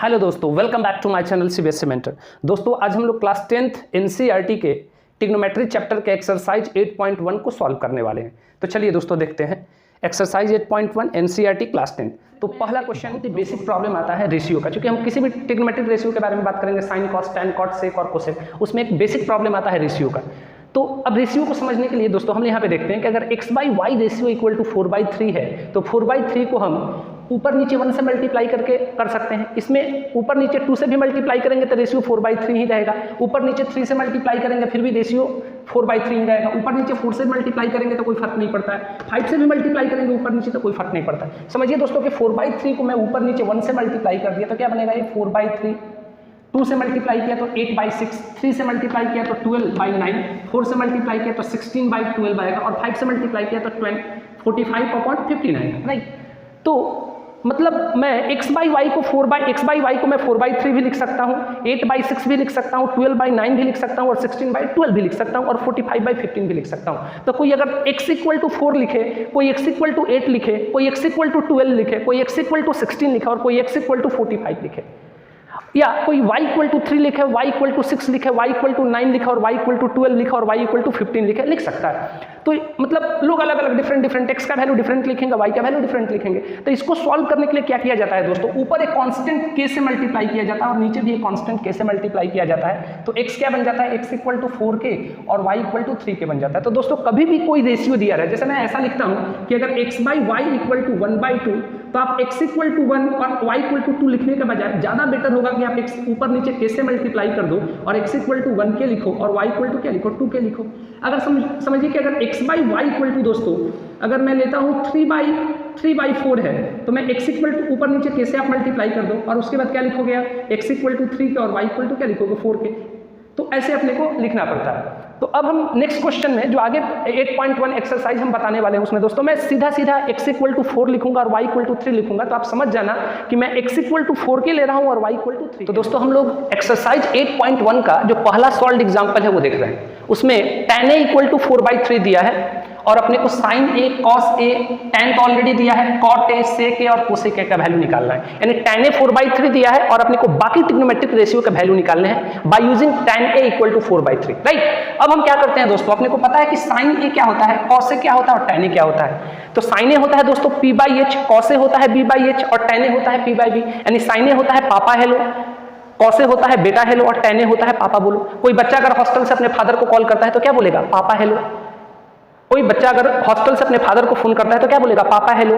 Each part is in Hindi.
हेलो दोस्तों, welcome back to my channel CBSE mentor. दोस्तों आज हम लोग क्लास 10th एनसीईआरटी के ट्रिग्नोमेट्री चैप्टर के एक्सरसाइज 8.1 को सॉल्व करने वाले हैं। तो चलिए दोस्तों देखते हैं एक्सरसाइज 8.1 एनसीईआरटी क्लास 10। तो पहला क्वेश्चन बेसिक प्रॉब्लम आता है रेशियो का। क्योंकि हम किसी भी ट्रिग्नोमेट्रिक रेशियो के बारे में बात करेंगे, sin cos tan cot sec और कोसेक, उसमें एक बेसिक प्रॉब्लम आता है रेशियो का। तो अब रेशियो को समझने के लिए दोस्तों हम यहाँ पे देखते हैं कि अगर x/y रेशियो इक्वल टू 4/3 है तो 4/3 को हम ऊपर नीचे 1 से मल्टीप्लाई करके कर सकते हैं। इसमें ऊपर नीचे 2 से भी मल्टीप्लाई करेंगे तो रेशियो 4/3 ही रहेगा। ऊपर नीचे 3 से मल्टीप्लाई करेंगे फिर भी रेशियो 4/3 ही रहेगा। ऊपर नीचे 4 से मल्टीप्लाई करेंगे तो कोई फर्क नहीं पड़ता है। 5 से भी मल्टीप्लाई करेंगे ऊपर नीचे तो कोई फर्क नहीं पड़ता है। समझिए दोस्तों कि 4/3 को मैं ऊपर नीचे 1 से मल्टीप्लाई कर दिया तो क्या बनेगा, ये 4/3। 2 से मल्टीप्लाई किया तो 8/6, 3 से मल्टीप्लाई किया तो 12/9, 4 से मल्टीप्लाई किया तो 16/12 आएगा और 5 से मल्टीप्लाई किया तो 45/59, राइट। तो मतलब मैं x/y को 4/x/y को मैं 4/3 भी लिख सकता हूँ, 8/6 भी लिख सकता हूँ, 12/9 भी लिख सकता हूँ और 16/12 भी लिख सकता हूँ और 45/15 भी लिख सकता हूँ। तो कोई अगर x = 4 लिखे, कोई x = 8 लिखे, कोई x = 12 लिखे, कोई x = 16 लिखे और कोई x = 45 लिखे, या कोई y = 3 लिखे, y = 6 लिखे, y = 9 लिखा और y = 12 लिखा और y = 15 लिखे, लिख सकता है। तो मतलब लोग अलग अलग डिफरेंट x का वैल्यू डिफरेंट लिखेंगे, y का वैल्यू डिफरेंट लिखेंगे। तो इसको सॉल्व करने के लिए क्या किया जाता है दोस्तों, ऊपर एक कांस्टेंट k से मल्टीप्लाई किया जाता है और नीचे भी एक कांस्टेंट k से मल्टीप्लाई किया जाता है। तो x क्या बन जाता है, x = 4k और y = 3k बन जाता है। तो दोस्तों कभी भी कोई रेशियो दिया रहा है, जैसे मैं ऐसा लिखता हूँ कि अगर x/y = 1/2 तो आप x = 1 और y = 2 लिखने के बजाय ज़्यादा बेटर होगा कि आप x ऊपर नीचे k से मल्टीप्लाई कर दो और x = 1k लिखो और y = क्या लिखो, 2k लिखो। अगर समझिए कि अगर x/y = दोस्तों अगर मैं लेता हूँ 3/4 है तो मैं x = ऊपर नीचे k से आप मल्टीप्लाई कर दो और उसके बाद क्या लिखोगे आप, x = 3k और y = क्या लिखोगे, 4k। तो ऐसे अपने को लिखना पड़ता है। तो अब हम नेक्स्ट क्वेश्चन में जो आगे 8.1 एक्सरसाइज हम बताने वाले हैं उसमें दोस्तों मैं सीधा x = 4 लिखूंगा और y = 3 लिखूंगा। तो आप समझ जाना कि मैं x = 4k ले रहा हूं और y = 3। तो दोस्तों हम लोग एक्सरसाइज 8.1 का जो पहला सॉल्व्ड एग्जांपल है वो देख रहे हैं। उसमें tan a = 4/3 दिया है और अपने को sin a, cos a, tan तो ऑलरेडी दिया है, cot a, sec a और cosec a का वैल्यू निकालना है। यानी tan a 4/3 दिया है और अपने को बाकी ट्रिग्नोमेट्रिक रेशियो का वैल्यू निकालने हैं by using tan a = 4/3, right. अब हम क्या करते हैं दोस्तों, अपने को पता है कि sin a क्या होता है, cos a क्या होता है और tan a क्या होता है। तो sin a होता है दोस्तों p/h, cos a होता है b/h और tan a होता है p/b। यानी sin a होता है पापा हेलो, cos a होता है बेटा हेलो और tan a होता है पापा बोलो। कोई बच्चा अगर हॉस्टल से अपने फादर को कॉल करता है तो क्या बोलेगा, पापा हेलो। कोई बच्चा अगर हॉस्टल से अपने फादर को फोन करता है तो क्या बोलेगा, पापा हेलो।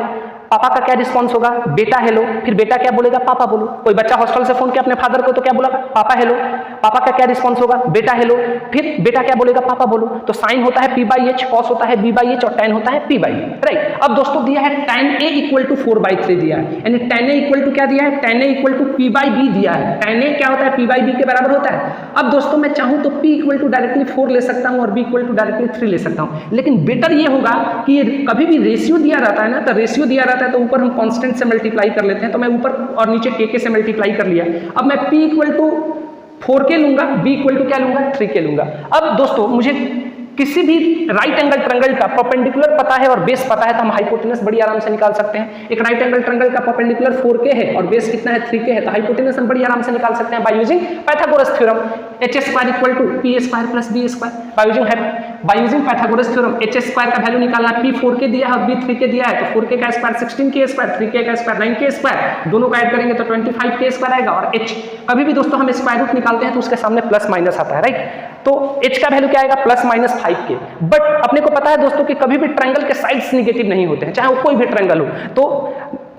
पापा का क्या रिस्पॉन्स होगा, बेटा हेलो। फिर बेटा क्या बोलेगा, पापा बोलो। कोई बच्चा हॉस्टल से फोन किया अपने फादर को तो क्या बोला, पापा हेलो। पापा का क्या रिस्पॉन्स होगा, बेटा हेलो। फिर बेटा क्या बोलेगा, पापा बोलो। तो साइन होता है p/h, cos होता है b/h और tan होता है p/b, राइट। अब दोस्तों दिया है tan a = 4/3 दिया है, यानी tan a = क्या दिया है, tan a = p/b दिया है। tan a क्या होता है, p/b के बराबर होता है। अब दोस्तों मैं चाहूं तो p = डायरेक्टली 4 ले सकता हूं और b = डायरेक्टली 3 ले सकता हूं। लेकिन बेटर ये होगा कि कभी भी रेशियो दिया रहता है ना, तो रेशियो दिया रहता है तो ऊपर हम कांस्टेंट से मल्टीप्लाई कर लेते हैं। तो मैं ऊपर और नीचे k से मल्टीप्लाई कर लिया। अब मैं p = 4k लूंगा, b = क्या लूंगा, 3k लूंगा। अब दोस्तों मुझे किसी भी राइट एंगल ट्रायंगल का परपेंडिकुलर पता है और बेस पता है तो हम हाइपोटेनस बड़ी आराम से निकाल सकते हैं। एक राइट एंगल ट्रायंगल का परपेंडिकुलर 4k है और बेस कितना है, 3k है, तो हाइपोटेनस हम बड़ी आराम से निकाल सकते हैं by using Pythagoras theorem. h² = p² + b² bye using Pythagoras theorem. h² का वैल्यू निकालना, p 4k दिया है और b 3k दिया है तो 4k का स्क्वायर 16k², 3k का स्क्वायर 9k², दोनों का ऐड करेंगे तो 25k² आएगा। और h कभी भी दोस्तों हम स्क्वायर रूट निकालते हैं तो उसके सामने प्लस माइनस आता है, राइट। तो h का वैल्यू क्या आएगा, +-5k। बट अपने को पता है दोस्तों कि कभी भी ट्रायंगल के साइड्स निगेटिव नहीं होते हैं, चाहे वो कोई भी ट्रायंगल हो। तो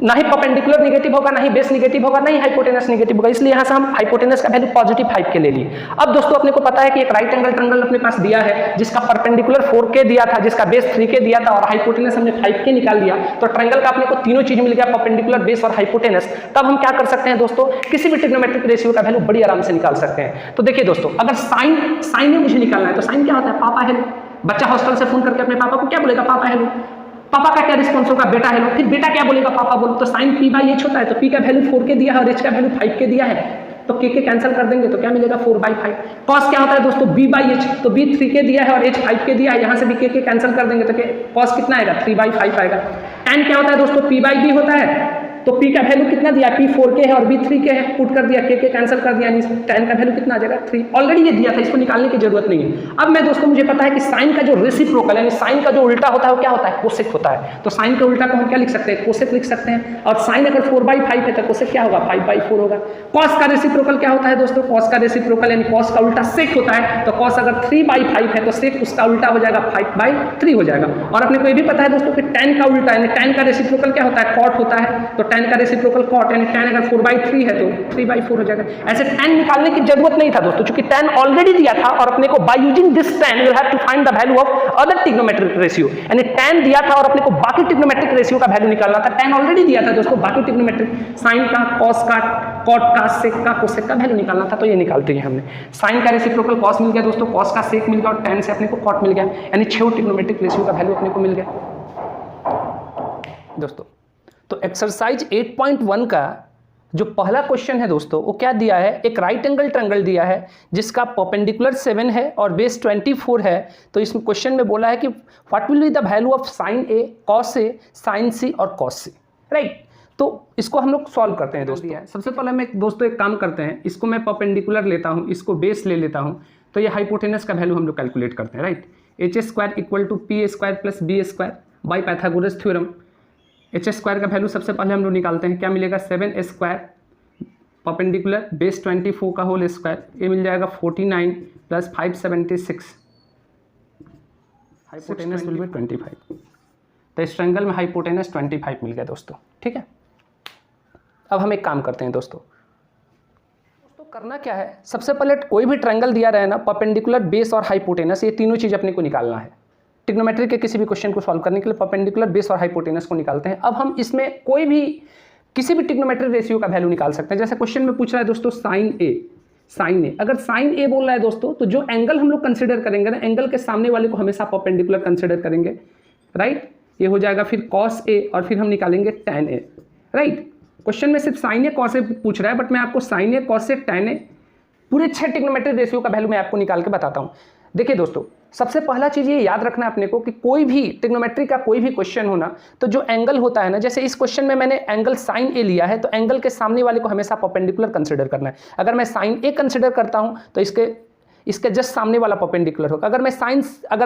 ना ही परपेंडिकुलर निगेटिव होगा, ना ही बेस निगेटिव होगा, ना ही हाइपोटेनस निगेटिव होगा। इसलिए यहां से हम हाइपोटेनस का वैल्यू +5k ले लिए। अब दोस्तों अपने को पता है कि एक राइट एंगल ट्रायंगल अपने पास दिया है जिसका परपेंडिकुलर 4k दिया था, जिसका बेस 3k दिया था और हाइपोटेनस हमने 5k निकाल लिया। तो ट्रायंगल का अपने को तीनों चीज मिल गया, परपेंडिकुलर, बेस और हाइपोटेनस। तब हम क्या कर सकते हैं दोस्तों, किसी भी ट्रिग्नोमेट्रिक रेशियो का वैल्यू बड़ी आराम से निकाल सकते हैं। तो देखिए दोस्तों, अगर साइन में मुझे निकालना है तो साइन क्या होता है, पापा हेलो। बच्चा हॉस्टल से फोन करके अपने पापा को क्या बोलेगा, पापा हेलो। पापा का क्या रिस्पॉन्स होगा, बेटा हेलो। फिर बेटा क्या बोलेगा, पापा बोलो। तो साइन p/h होता है तो p का वैल्यू 4k दिया है और h का वैल्यू 5k दिया है तो k कैंसिल कर देंगे तो क्या मिलेगा, 4/5। cos क्या होता है दोस्तों, b/h, तो b 3k दिया है और h 5k दिया है, यहां से भी k कैंसिल कर देंगे तो cos कितना आएगा, 3/5 आएगा। tan क्या होता है दोस्तों, p/b होता है तो p का वैल्यू कितना दिया, p 4k है और b 3k है, पुट कर दिया, k कैंसिल कर दिया, यानी tan का वैल्यू कितना आ जाएगा 3। ऑलरेडी ये दिया था, इसको निकालने की जरूरत नहीं है। अब मैं दोस्तों मुझे पता है कि साइन का जो रेसिप्रोकल यानी साइन का जो उल्टा होता है वो क्या होता है, कोसेक होता है। तो साइन का उल्टा को हम क्या लिख सकते हैं, कोसेक लिख सकते हैं। और साइन अगर 4/5 है तो कोसेक क्या होगा, 5/4 होगा। कॉस का रेसिप्रोकल क्या होता है दोस्तों, कॉस का रेसिप्रोकल यानी कॉस का उल्टा सेक होता है। तो कॉस अगर 3/5 है तो सेक उसका उल्टा हो जाएगा 5/3 हो जाएगा। और अपने को ये भी पता है दोस्तों कि tan का उल्टा यानी tan का रेसिप्रोकल क्या होता है, कॉट होता है। तो tan का रेसिप्रोकल कॉट यानी tan अगर 4/3 है तो 3/4 हो जाएगा। ऐसे tan निकालने की जरूरत नहीं था दोस्तों, क्योंकि tan ऑलरेडी दिया था और अपने को by using this tan will have to find the value of other trigonometric ratio. यानी tan दिया था और अपने को बाकी ट्रिग्नोमेट्रिक रेशियो का वैल्यू निकालना था। tan ऑलरेडी दिया था दोस्तों, बाकी ट्रिग्नोमेट्रिक साइन का, कॉस का, कॉट का, सेक का, कोसेक का वैल्यू निकालना था। तो ये निकालते हैं हमने। साइन का रेसिप्रोकल कॉस मिल गया दोस्तों, कॉस का सेक मिल गया और tan से अपने को कॉट मिल गया, यानी 6 ट्रिग्नोमेट्रिक रेशियो का वैल्यू अपने को मिल गया दोस्तों। तो एक्सरसाइज 8.1 का जो पहला क्वेश्चन है दोस्तों वो क्या दिया है, एक राइट एंगल ट्रायंगल दिया है जिसका परपेंडिकुलर 7 है और बेस 24 है। तो इस क्वेश्चन में बोला है कि what will be the value of sine A, cos A, sine C और कॉस सी, राइट। तो इसको हम लोग सॉल्व करते हैं दोस्तों। सबसे पहले हम दोस्तों एक काम करते हैं, इसको मैं परपेंडिकुलर लेता हूँ, इसको बेस ले लेता हूँ। तो ये हाइपोटेनस का वैल्यू हम लोग कैलकुलेट करते हैं, right. h² = p² + b² by Pythagoras theorem. h² का वैल्यू सबसे पहले हम लोग निकालते हैं, क्या मिलेगा 7a² परपेंडिकुलर बेस 24 का होल स्क्वायर, ये मिल जाएगा 49 + 576, हाइपोटेनस विल बी 25। तो इस ट्रायंगल में हाइपोटेनस 25 मिल गया दोस्तों, ठीक है। अब हम एक काम करते हैं दोस्तों करना क्या है, सबसे पहले कोई भी ट्रायंगल दिया रहे ना, परपेंडिकुलर, बेस और हाइपोटेनस, ये तीनों चीज़ अपने को निकालना है। ट्रिग्नोमेट्री के किसी भी क्वेश्चन को सॉल्व करने के लिए परपेंडिकुलर, बेस और हाइपोटेनस को निकालते हैं। अब हम इसमें कोई भी किसी भी ट्रिग्नोमेट्रिक रेशियो का वैल्यू निकाल सकते हैं। जैसे क्वेश्चन में पूछ रहा है दोस्तों साइन ए, अगर साइन ए बोल रहा है दोस्तों तो जो एंगल हम लोग कंसिडर करेंगे ना, एंगल के सामने वाले को हमेशा परपेंडिकुलर कंसिडर करेंगे, राइट। ये हो जाएगा फिर कॉस ए और फिर हम निकालेंगे टैन ए, राइट। क्वेश्चन में सिर्फ साइन ए कॉस ए पूछ रहा है, बट मैं आपको sign A cos A tan ए पूरे 6 ट्रिग्नोमेट्रिक रेशियो का वैल्यू मैं आपको निकाल के बताता हूँ। देखिए दोस्तों, सबसे पहला चीज़ ये याद रखना है अपने को कि कोई भी ट्रिग्नोमेट्री का कोई भी क्वेश्चन होना तो जो एंगल होता है ना, जैसे इस क्वेश्चन में मैंने एंगल साइन ए लिया है तो एंगल के सामने वाले को हमेशा परपेंडिकुलर कंसिडर करना है। अगर मैं साइन ए कंसिडर करता हूँ तो इसके जस्ट सामने वाला परपेंडिकुलर होगा। अगर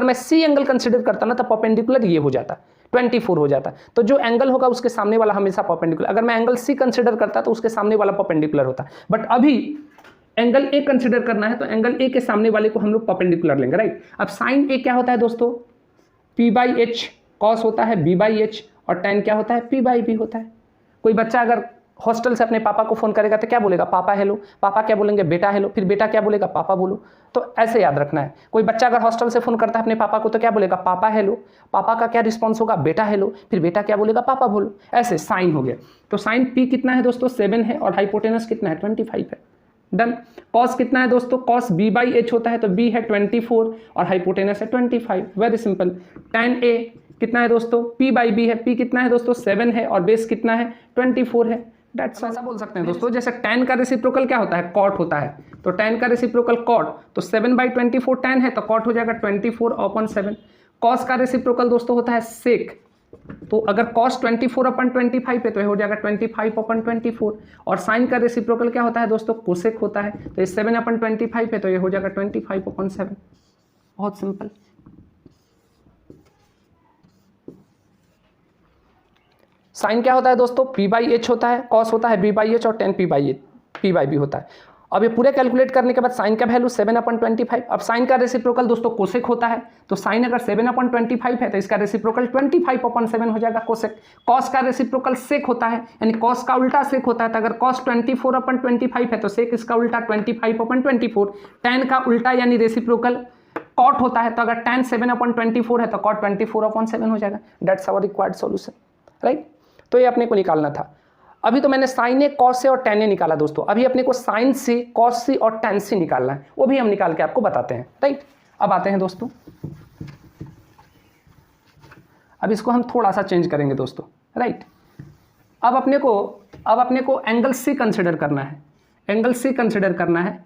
मैं सी एंगल कंसिडर करता ना तो परपेंडिकुलर ये हो जाता, 24 हो जाता। तो जो एंगल होगा उसके सामने वाला हमेशा परपेंडिकुलर। अगर मैं एंगल सी कंसिडर करता तो उसके सामने वाला परपेंडिकुलर होता। बट अभी एंगल ए कंसिडर करना है तो एंगल ए के सामने वाले को हम लोग परपेंडिकुलर लेंगे, राइट। अब साइन ए क्या होता है दोस्तों, p/h, कॉस होता है b/h और टैन क्या होता है p/b होता है। कोई बच्चा अगर हॉस्टल से अपने पापा को फोन करेगा तो क्या बोलेगा, पापा हेलो। पापा क्या बोलेंगे, बेटा हेलो। फिर बेटा क्या बोलेगा, पापा बोलो। तो ऐसे याद रखना है। कोई बच्चा अगर हॉस्टल से फोन करता है अपने पापा को तो क्या बोलेगा, पापा हेलो। पापा का क्या रिस्पॉन्स होगा, बेटा हेलो। फिर बेटा क्या बोलेगा, पापा बोलो। ऐसे साइन हो गया। तो साइन p कितना है दोस्तों 7 है और हाइपोटेनस कितना है 25 है, डन। कॉस कितना है दोस्तों, कॉस b/h होता है तो b है 24 और हाइपोटेनस है 25, वेरी सिंपल। टैन ए कितना है दोस्तों, p/b है, p कितना है दोस्तों 7 है और बेस कितना है 24 है। डेट्स ऐसा बोल सकते हैं दोस्तों, जैसे टैन का रेसिप्रोकल क्या होता है, कॉट होता है। तो टैन का रेसिप्रोकल कॉट, तो 7/24 टैन है तो कॉट हो जाएगा 24/7। कॉस का रेसिप्रोकल दोस्तों होता है सेक, तो अगर कॉस 24/25 है तो ये हो जाएगा 25/24। और साइन का रेसिप्रोकल क्या होता है दोस्तों, कोसेक होता है। तो ये 7/25 है तो ये हो जाएगा 25/7। बहुत सिंपल। साइन क्या होता है दोस्तों, p/h होता है, कॉस होता है b/h और टैन p/b होता है। अब ये पूरे कैलकुलेट करने के बाद साइन का वैल्यू 7/25। अब साइन का रेसिप्रोकल दोस्तों कोसेक होता है, तो साइन अगर 7/25 है तो इसका रेसिप्रोकल 25/7 हो जाएगा कोसेक। कॉस का रेसिप्रोकल सेक होता है, यानी कॉस का उल्टा सेक होता है। तो अगर कॉस 24/25 है तो सेक इसका उल्टा 25/24। टैन का उल्टा यानी रेसिप्रोकल कॉट होता है, तो अगर टैन 7/24 है तो कॉट 24/7 हो जाएगा। That's our required solution, right. तो ये अपने को निकालना था। अभी तो मैंने साइन ए, कॉस ए और टैन ए निकाला दोस्तों। अभी अपने को साइन सी, कॉस सी और टैन सी निकालना है, वो भी हम निकाल के आपको बताते हैं, राइट। अब आते हैं दोस्तों, अब इसको हम थोड़ा सा चेंज करेंगे दोस्तों, राइट। अब अपने को एंगल सी कंसिडर करना है। एंगल सी कंसिडर करना है।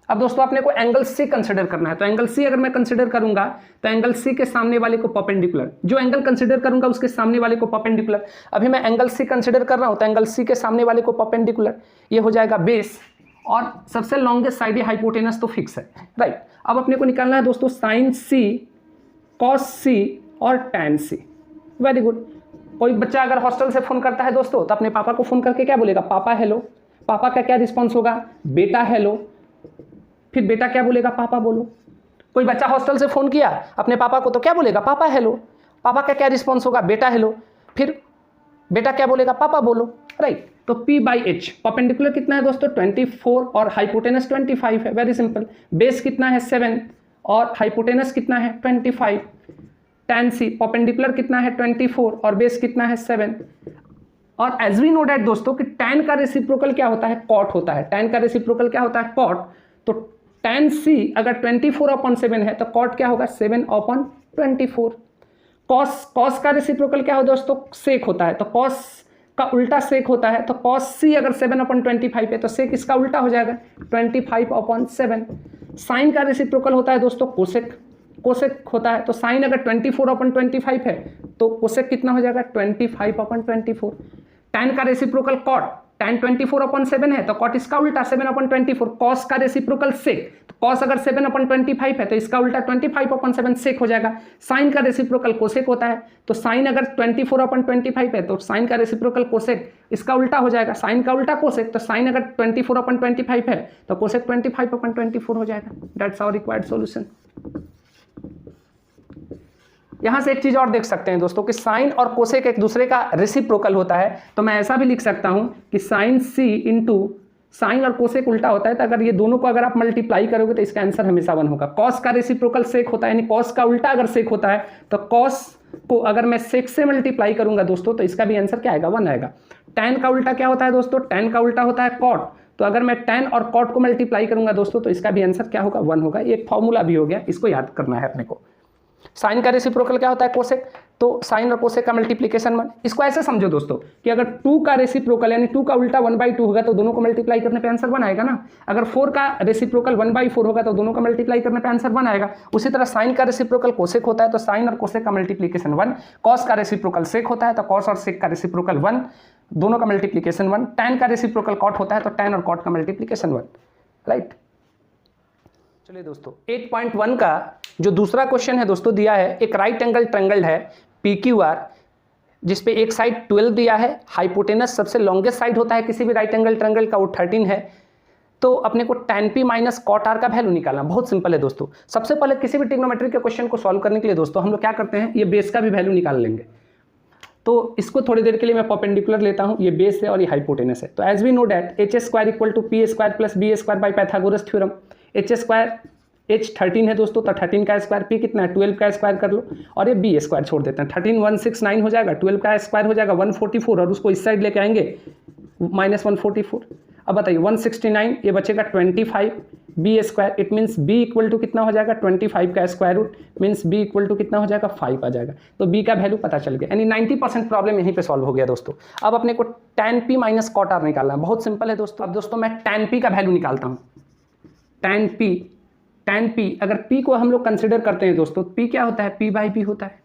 अब दोस्तों अपने को एंगल सी कंसिडर करना है, तो एंगल सी अगर मैं कंसिडर करूंगा तो एंगल सी के सामने वाले को परपेंडिकुलर, जो एंगल कंसिडर करूंगा उसके सामने वाले को परपेंडिकुलर। अभी मैं एंगल सी कंसिडर कर रहा हूं तो एंगल सी के सामने वाले को परपेंडिकुलर, ये हो जाएगा बेस, और सबसे लॉन्गेस्ट साइड हाइपोटेनस तो फिक्स है, राइट। अब अपने को निकालना है दोस्तों साइन सी, कॉस सी और टैन सी। Very good. कोई बच्चा अगर हॉस्टल से फोन करता है दोस्तों तो अपने पापा को फोन करके क्या बोलेगा, पापा हेलो। पापा का क्या रिस्पॉन्स होगा, बेटा हेलो। फिर बेटा क्या बोलेगा, पापा बोलो। कोई बच्चा हॉस्टल से फोन किया अपने पापा को तो क्या बोलेगा, पापा हेलो। पापा का क्या रिस्पॉन्स होगा, बेटा हेलो। फिर बेटा क्या बोलेगा, पापा बोलो, राइट। तो P/H परपेंडिकुलर कितना है दोस्तों 24 और हाइपोटेनस 25 है, वेरी सिंपल। बेस कितना है 7 और हाइपोटेनस कितना है 25। tan C परपेंडिकुलर कितना है 24 और बेस कितना है 7। और एज वी नो डैट दोस्तों कि tan का रेसिप्रोकल क्या होता है, cot होता है। tan का रेसिप्रोकल क्या होता है, cot। तो tan C अगर 24/7 है तो cot क्या होगा 7/24। cos का रेसिप्रोकल क्या हो दोस्तों, sec होता है, तो cos का उल्टा सेक होता है। तो cos C अगर 7/25 है तो सेक इसका उल्टा हो जाएगा 25/7। साइन का रेसिप्रोकल होता है दोस्तों कोसेक, कोसेक होता है। तो साइन अगर 24/25 है तो कोसेक कितना हो जाएगा 25/24। tan का रेसिप्रोकल कॉट, tan 24/7 है तो कॉट इसका उल्टा 7/24। कॉस का रेसिप्रोकल सेक, तो कॉस अगर 7/25 है तो इसका उल्टा 25/7 सेक हो जाएगा। साइन का रेसिप्रोकल कोसेक होता है, तो साइन अगर 24/25 है तो साइन का रेसिप्रोकल कोसेक इसका उल्टा हो जाएगा, साइन का उल्टा कोसेक। तो साइन अगर 24/25 है तो कोसेक 25/24 हो जाएगा। That's our required solution. यहां से एक चीज और देख सकते हैं दोस्तों कि साइन और कोसेक एक दूसरे का रेसिप्रोकल होता है, तो मैं ऐसा भी लिख सकता हूं कि साइन सी इंटू साइन और कोसेक उल्टा होता है, तो अगर ये दोनों को अगर आप मल्टीप्लाई करोगे तो इसका आंसर हमेशा 1 होगा। कॉस का रेसिप्रोकल सेक होता है, यानी कॉस का उल्टा अगर सेक होता है तो कॉस को अगर मैं सेक से मल्टीप्लाई करूंगा दोस्तों तो इसका भी आंसर क्या आएगा, 1 आएगा। टैन का उल्टा क्या होता है दोस्तों, टैन का उल्टा होता है कॉट, तो अगर मैं टैन और कॉट को मल्टीप्लाई करूंगा दोस्तों तो इसका भी आंसर क्या होगा, 1 होगा। ये एक फॉर्मूला भी हो गया, इसको याद करना है अपने को। साइन का रेसिप्रोकल क्या होता है कोसेक, तो साइन और कोसेक का मल्टीप्लिकेशन 1। इसको ऐसे समझो दोस्तों कि अगर 2 का रेसिप्रोकल यानी 2 का उल्टा 1/2 होगा तो दोनों को मल्टीप्लाई करने पे आंसर 1 आएगा ना। अगर 4 का रेसिप्रोकल 1/4 होगा तो दोनों का मल्टीप्लाई करने पे आंसर 1 आएगा। उसी तरह साइन का रेसिप्रोकल कोसेक होता है तो साइन और कोसेक का मल्टीप्लिकेशन 1। कॉस का रेसिप्रोकल सेक होता है तो कॉस और सेक का रेसिप्रोकल 1, दोनों का मल्टीप्लिकेशन 1। टैन का रेसिप्रोकल कॉट होता है तो टैन और कॉट का मल्टीप्लिकेशन 1, राइट। चलिए दोस्तों 8.1 का जो दूसरा क्वेश्चन है दोस्तों दिया है, एक राइट एंगल ट्रायंगल है PQR जिसपे एक साइड 12 दिया है, हाइपोटेनस सबसे लॉन्गेस्ट साइड होता है किसी भी राइट एंगल ट्रायंगल का, वो 13 है। तो अपने को tan P minus cot R का वैल्यू निकालना बहुत सिंपल है दोस्तों। सबसे पहले किसी भी ट्रिग्नोमेट्री के क्वेश्चन को सॉल्व करने के लिए दोस्तों हम लोग क्या करते हैं, ये बेस का भी वैल्यू निकाल लेंगे। तो इसको थोड़ी देर के लिए मैं परपेंडिकुलर लेता हूं, ये बेस है और ये हाइपोटेनस है। तो as we know that h² = p² + b² by Pythagoras theorem. h 13 है दोस्तों, तो 13 का स्क्वायर, p कितना है 12 का स्क्वायर कर लो, और ये b² छोड़ देते हैं। 13 169 हो जाएगा, 12 का स्क्वायर हो जाएगा 144, और उसको इस साइड लेके आएंगे -144। अब बताइए 169, ये बचेगा 25 b², इट मीन्स b = कितना हो जाएगा 25 का स्क्वायर रूट, मीन्स b = कितना हो जाएगा 5 आ जाएगा। तो b का वैल्यू पता चल गया, यानी 90% प्रॉब्लम यहीं पे सॉल्व हो गया दोस्तों। अब अपने को tan P minus cot R निकालना है, बहुत सिंपल है दोस्तों। अब दोस्तों मैं tan P का वैल्यू निकालता हूँ। tan P अगर P को हम लोग कंसिडर करते हैं दोस्तों, P क्या होता है, P/B होता है।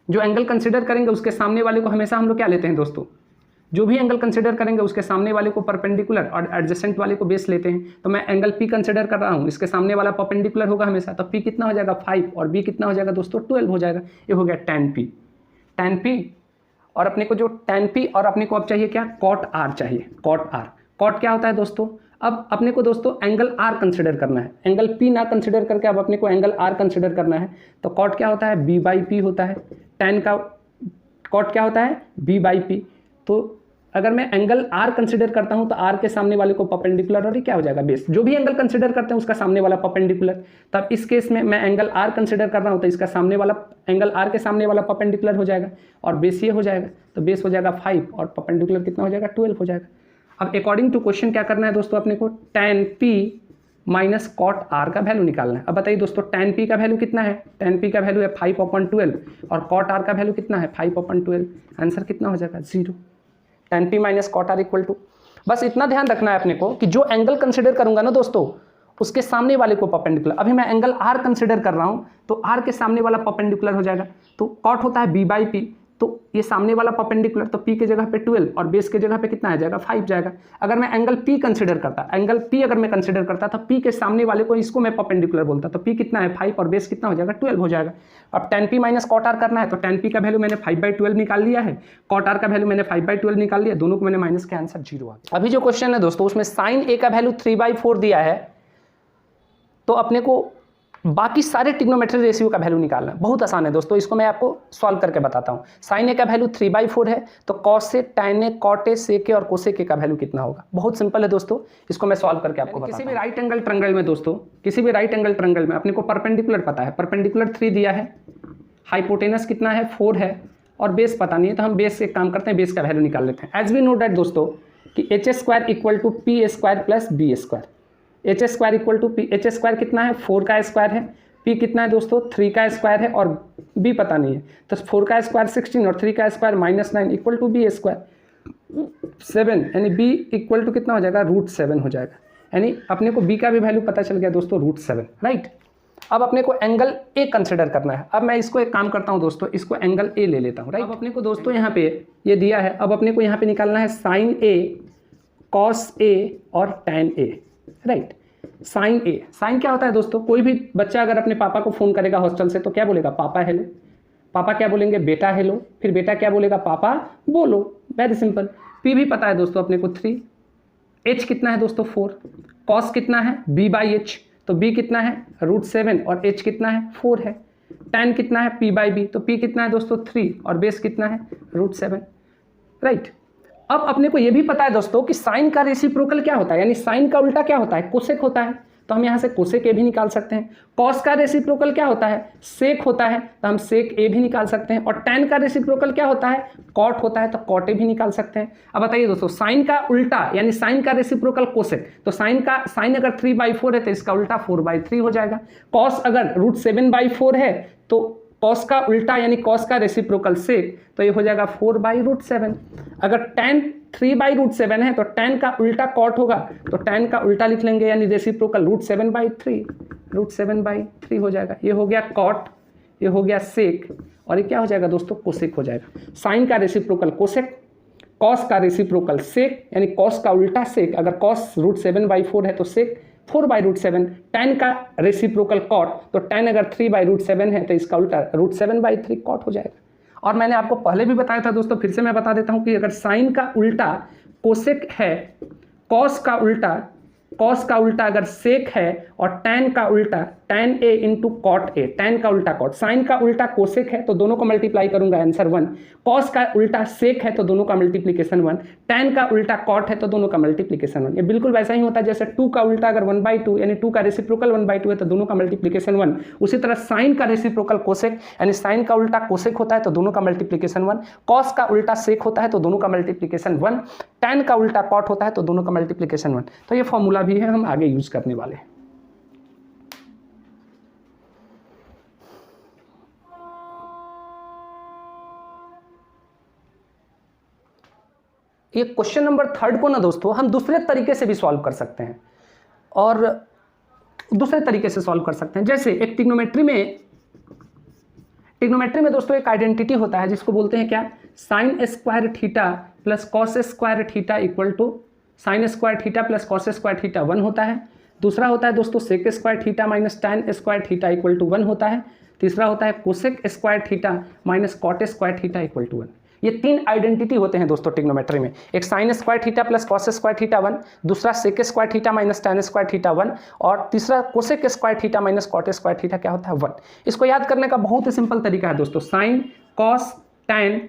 जो एंगल कंसिडर करेंगे उसके सामने वाले को हमेशा हम लोग क्या लेते हैं दोस्तों, जो भी एंगल कंसिडर करेंगे उसके सामने वाले को परपेंडिकुलर और एडजेसेंट वाले को बेस लेते हैं। तो मैं एंगल P कंसिडर कर रहा हूँ, इसके सामने वाला परपेंडिकुलर होगा हमेशा, तो P कितना हो जाएगा 5 और B कितना हो जाएगा दोस्तों 12 हो जाएगा। ये हो गया tan P। और अपने को जो tan P और अपने को अब चाहिए क्या, cot R चाहिए, cot R। cot क्या होता है दोस्तों, अब अपने को दोस्तों एंगल R कंसिडर करना है, एंगल P ना कंसिडर करके अब अपने को एंगल R कंसिडर करना है। तो cot क्या होता है, B/P होता है। tan का cot क्या होता है, B/P। तो अगर मैं एंगल R कंसिडर करता हूं तो R के सामने वाले को परपेंडिकुलर, और ये क्या हो जाएगा बेस। जो भी एंगल कंसिडर करते हैं उसका सामने वाला परपेंडिकुलर। तब इस केस में मैं एंगल R कंसिडर कर रहा हूं तो इसका सामने वाला एंगल R के सामने वाला परपेंडिकुलर हो जाएगा, और बेस ये हो जाएगा। तो बेस हो जाएगा 5 और परपेंडिकुलर कितना हो जाएगा 12 हो जाएगा। अब अकॉर्डिंग टू क्वेश्चन क्या करना है दोस्तों, अपने को tan P minus cot R का वैल्यू निकालना है। अब बताइए दोस्तों tan P का वैल्यू कितना है, tan P का वैल्यू है 5/12 और cot R का वैल्यू कितना है 5/12। आंसर कितना हो जाएगा 0। tan P minus cot R = बस इतना ध्यान रखना है अपने को कि जो एंगल कंसिडर करूंगा ना दोस्तों उसके सामने वाले को परपेंडिकुलर। अभी मैं एंगल आर कंसिडर कर रहा हूँ तो आर के सामने वाला परपेंडिकुलर हो जाएगा, तो कॉट होता है बी बाई पी, तो ये सामने वाला परपेंडिकुलर, तो पी के जगह पे 12 और बेस के जगह पे कितना आ जाएगा 5 जाएगा। अगर मैं एंगल पी कंसिडर करता, एंगल पी अगर मैं कंसिडर करता तो पी के सामने वाले को इसको मैं परपेंडिकुलर बोलता, तो पी कितना है 5 और बेस कितना हो जाएगा 12 हो जाएगा। अब tan p minus cot R करना है तो tan p का वैल्यू मैंने 5/12 निकाल लिया है, कॉट आर का वैल्यू मैंने 5/12 निकाल लिया, दोनों को मैंने माइनस के आंसर 0 आ गया। अभी जो क्वेश्चन है दोस्तों उसमें साइन ए का वैल्यू 3/4 दिया है, तो अपने को बाकी सारे ट्रिग्नोमेट्री रेशियो का वैल्यू निकालना है। बहुत आसान है दोस्तों, इसको मैं आपको सॉल्व करके बताता हूँ। साइन ए का वैल्यू 3/4 है, तो cos A, tan A, cot A, sec A और कोसेक ए का वैल्यू कितना होगा। बहुत सिंपल है दोस्तों, इसको मैं सॉल्व करके आपको बताता हूँ। किसी भी राइट एंगल ट्रायंगल में दोस्तों, किसी भी राइट एंगल ट्रायंगल में अपने को परपेंडिकुलर पता है, परपेंडिकुलर 3 दिया है, हाइपोटेनस कितना है 4 है और बेस पता नहीं है, तो हम बेस से एक काम करते हैं, बेस का वैल्यू निकाल लेते हैं। एज वी नो डैट दोस्तों कि h² equal to p² plus b², h² equal to p, h² कितना है 4 का स्क्वायर है, p कितना है दोस्तों 3 का स्क्वायर है और b पता नहीं है, तो 4 का स्क्वायर 16 और 3 का स्क्वायर -9 इक्वल टू b² 7, यानी b इक्वल टू कितना हो जाएगा √7 हो जाएगा, यानी अपने को b का भी वैल्यू पता चल गया दोस्तों √7, राइट। अब अपने को एंगल ए कंसिडर करना है। अब मैं इसको एक काम करता हूं दोस्तों, इसको एंगल ए ले लेता हूं, राइट। अब अपने को दोस्तों यहाँ पे ये दिया है, अब अपने को यहाँ पे निकालना है साइन ए, कॉस ए और tan A, right. Sign A, sign क्या होता है दोस्तों, कोई भी बच्चा अगर अपने पापा को फ़ोन करेगा हॉस्टल से तो क्या बोलेगा पापा हेलो, पापा क्या बोलेंगे बेटा हेलो, फिर बेटा क्या बोलेगा पापा बोलो, वेरी सिंपल। पी भी पता है दोस्तों अपने को 3, एच कितना है दोस्तों 4, कॉस कितना है b/h, तो b कितना है √7 और h कितना है 4 है, tan कितना है p/b, तो p कितना है दोस्तों 3 और बेस कितना है √7, राइट। अब अपने को ये भी पता है दोस्तों कि साइन का रेसिप्रोकल क्या होता है, यानी साइन का उल्टा क्या होता है कोसेक होता है, तो हम यहाँ से कोसेक ए भी निकाल सकते हैं। कॉस का रेसिप्रोकल क्या होता है सेक होता है, तो हम सेक ए भी निकाल सकते हैं। और टैन का रेसिप्रोकल क्या होता है कॉट होता है, तो कॉट ए भी निकाल सकते हैं। अब बताइए दोस्तों साइन का उल्टा यानी साइन का रेसिप्रोकल कोसेक, तो साइन अगर 3/4 है तो इसका उल्टा 4/3 हो जाएगा। कॉस अगर √7/4 है तो कॉस का उल्टा यानी कॉस का रेसिप्रोकल सेक, तो ये हो जाएगा 4/√7। अगर tan 3/√7 है तो tan का उल्टा कॉट होगा, तो tan का उल्टा लिख लेंगे यानी रेसिप्रोकल √7/3 हो जाएगा। ये हो गया कॉट, ये हो गया सेक और ये क्या हो जाएगा दोस्तों कोसेक हो जाएगा। साइन का रेसिप्रोकल कोसेक, कॉस का रेसिप्रोकल सेक यानी कॉस का उल्टा सेक, अगर कॉस √7/4 है तो सेक 4/√7, tan का रेसिप्रोकल कॉट, तो tan अगर 3/√7 है तो इसका उल्टा √7/3 कॉट हो जाएगा। और मैंने आपको पहले भी बताया था दोस्तों, फिर से मैं बता देता हूं कि अगर साइन का उल्टा कोसेक है, कॉस का उल्टा अगर सेक है और tan का उल्टा tan a into cot A, tan का उल्टा कॉट, साइन का उल्टा कोसेक है तो दोनों को मल्टीप्लाई करूंगा आंसर 1, कॉस का उल्टा सेक है तो दोनों का मल्टीप्लीकेशन 1, tan का उल्टा कॉट है तो दोनों का मल्टीप्लीकेशन 1। ये बिल्कुल वैसा ही होता है जैसे 2 का उल्टा अगर 1/2 यानी 2 का रेसिप्रोकल 1/2 है तो दोनों का मल्टीप्लीकेशन 1। उसी तरह साइन का रेसिप्रोकल कोसेक यानी साइन का उल्टा कोसेक होता है तो दोनों का मल्टीप्लीकेशन 1, कॉस का उल्टा सेक होता है तो दोनों का मल्टीप्लीकेशन 1, tan का उल्टा कॉट होता है तो दोनों का मल्टीप्लीकेशन 1। तो ये फॉर्मूला भी है, हम आगे यूज करने वाले हैं। ये क्वेश्चन नंबर 3 को ना दोस्तों हम दूसरे तरीके से भी सॉल्व कर सकते हैं और दूसरे तरीके से सॉल्व कर सकते हैं। जैसे एक ट्रिग्नोमेट्री में दोस्तों एक आइडेंटिटी होता है जिसको बोलते हैं क्या sin² theta plus cos² theta equal to sin² theta plus cos² theta 1 होता है। दूसरा होता है दोस्तों sec² theta minus tan² theta equal to 1 होता है। तीसरा होता है cosec² theta minus cot² theta equal to 1। ये 3 आइडेंटिटी होते हैं दोस्तों ट्रिग्नोमेट्री में, एक sin² theta plus cos² theta 1, दूसरा sec² theta minus tan² theta 1 और तीसरा cosec² theta minus cot² theta क्या होता है 1। इसको याद करने का बहुत ही सिंपल तरीका है दोस्तों, sin, cos, tan,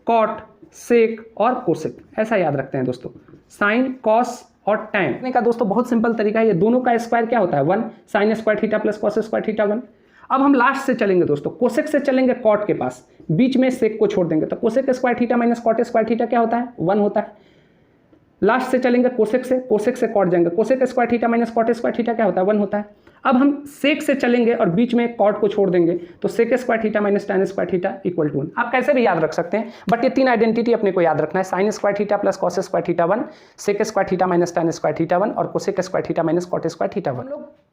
cot, sec और cosec, ऐसा याद रखते हैं दोस्तों। sin, cos और tan का दोस्तों बहुत सिंपल तरीका है, ये दोनों का स्क्वायर क्या होता है 1, sin² theta plus cos² theta 1। अब हम लास्ट से चलेंगे दोस्तों, कोसेक से चलेंगे कॉट के पास, बीच में सेक को छोड़ देंगे, तो cosec² theta minus cot² theta क्या होता है 1 होता है। लास्ट से चलेंगे कोसेक से कॉट जाएंगे, cosec² theta minus cot² theta क्या होता है 1 होता है। अब हम सेक से चलेंगे और बीच में कॉट को छोड़ देंगे, तो sec square theta minus tan square theta equal to 1। आप कैसे भी याद रख सकते हैं, बट ये 3 आइडेंटिटी अपने को याद रखना है, sin square theta plus cos square theta 1, sec square theta minus tan square theta 1 और cosec square theta minus cot square theta 1।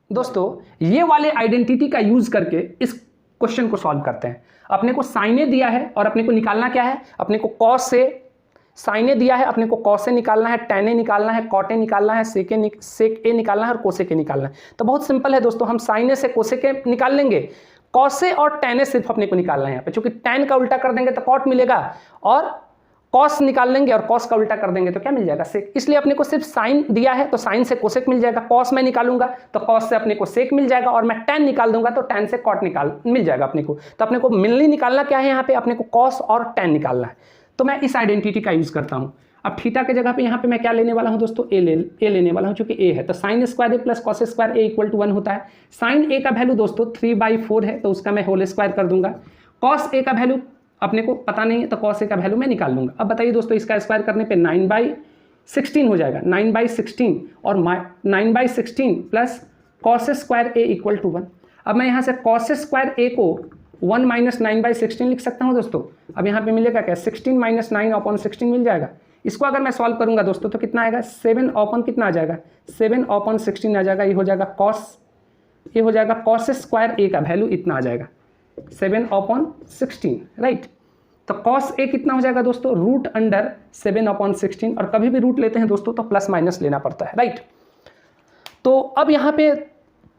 दोस्तों ये वाले आइडेंटिटी का यूज करके इस क्वेश्चन को सॉल्व करते हैं। अपने को साइने दिया है और अपने को निकालना क्या है, अपने को कॉस से साइने दिया है, अपने को कॉस ए निकालना है, tan ए निकालना है, कॉट ए निकालना है, सेक ए निकालना है और कोसेक ए निकालना है। तो बहुत सिंपल है दोस्तों, हम साइने से कोसेक ए निकाल लेंगे, कॉस ए और tan ए सिर्फ अपने को निकालना है यहाँ पे, क्योंकि tan का उल्टा कर देंगे तो कॉट मिलेगा और कॉस निकाल लेंगे और कॉस का उल्टा कर देंगे तो क्या मिल जाएगा, सेक। इसलिए अपने को सिर्फ साइन दिया है तो साइन से कोसेक मिल जाएगा, कॉस मैं निकालूंगा तो कॉस से अपने को सेक मिल जाएगा और मैं tan निकाल दूंगा तो tan से कॉट मिल जाएगा अपने को। तो अपने को मिलनी निकालना क्या है यहाँ पे, अपने को कॉस और tan निकालना है। तो मैं इस आइडेंटिटी का यूज करता हूँ। अब थीटा के जगह पे यहाँ पे मैं क्या लेने वाला हूँ दोस्तों, ए लेने वाला हूँ, चूंकि ए है तो sin square A plus cos square A equal to 1 होता है। साइन ए का वैल्यू दोस्तों 3/4 है तो उसका मैं होल स्क्वायर कर दूंगा। कॉस ए का वैल्यू अपने को पता नहीं है तो कॉस ए का वैल्यू मैं निकाल लूंगा। अब बताइए दोस्तों, इसका स्क्वायर करने पर 9/16 हो जाएगा, 9/16 और 9/16 plus cos square A equal to 1। अब मैं यहाँ से कॉस स्क्वायर ए को 1 माइनस 9/16 लिख सकता हूँ दोस्तों। अब यहाँ पे मिलेगा क्या, 16 माइनस 9/16 मिल जाएगा। इसको अगर मैं सॉल्व करूंगा दोस्तों तो कितना आएगा, 7 कितना आ जाएगा, 7/16 आ जाएगा। ये हो जाएगा कॉस स्क्वायर ए का वैल्यू इतना आ जाएगा 7/16, राइट। तो कॉस ए कितना हो जाएगा दोस्तों, रूट अंडर 7/16, और कभी भी रूट लेते हैं दोस्तों तो प्लस माइनस लेना पड़ता है, राइट। तो अब यहाँ पे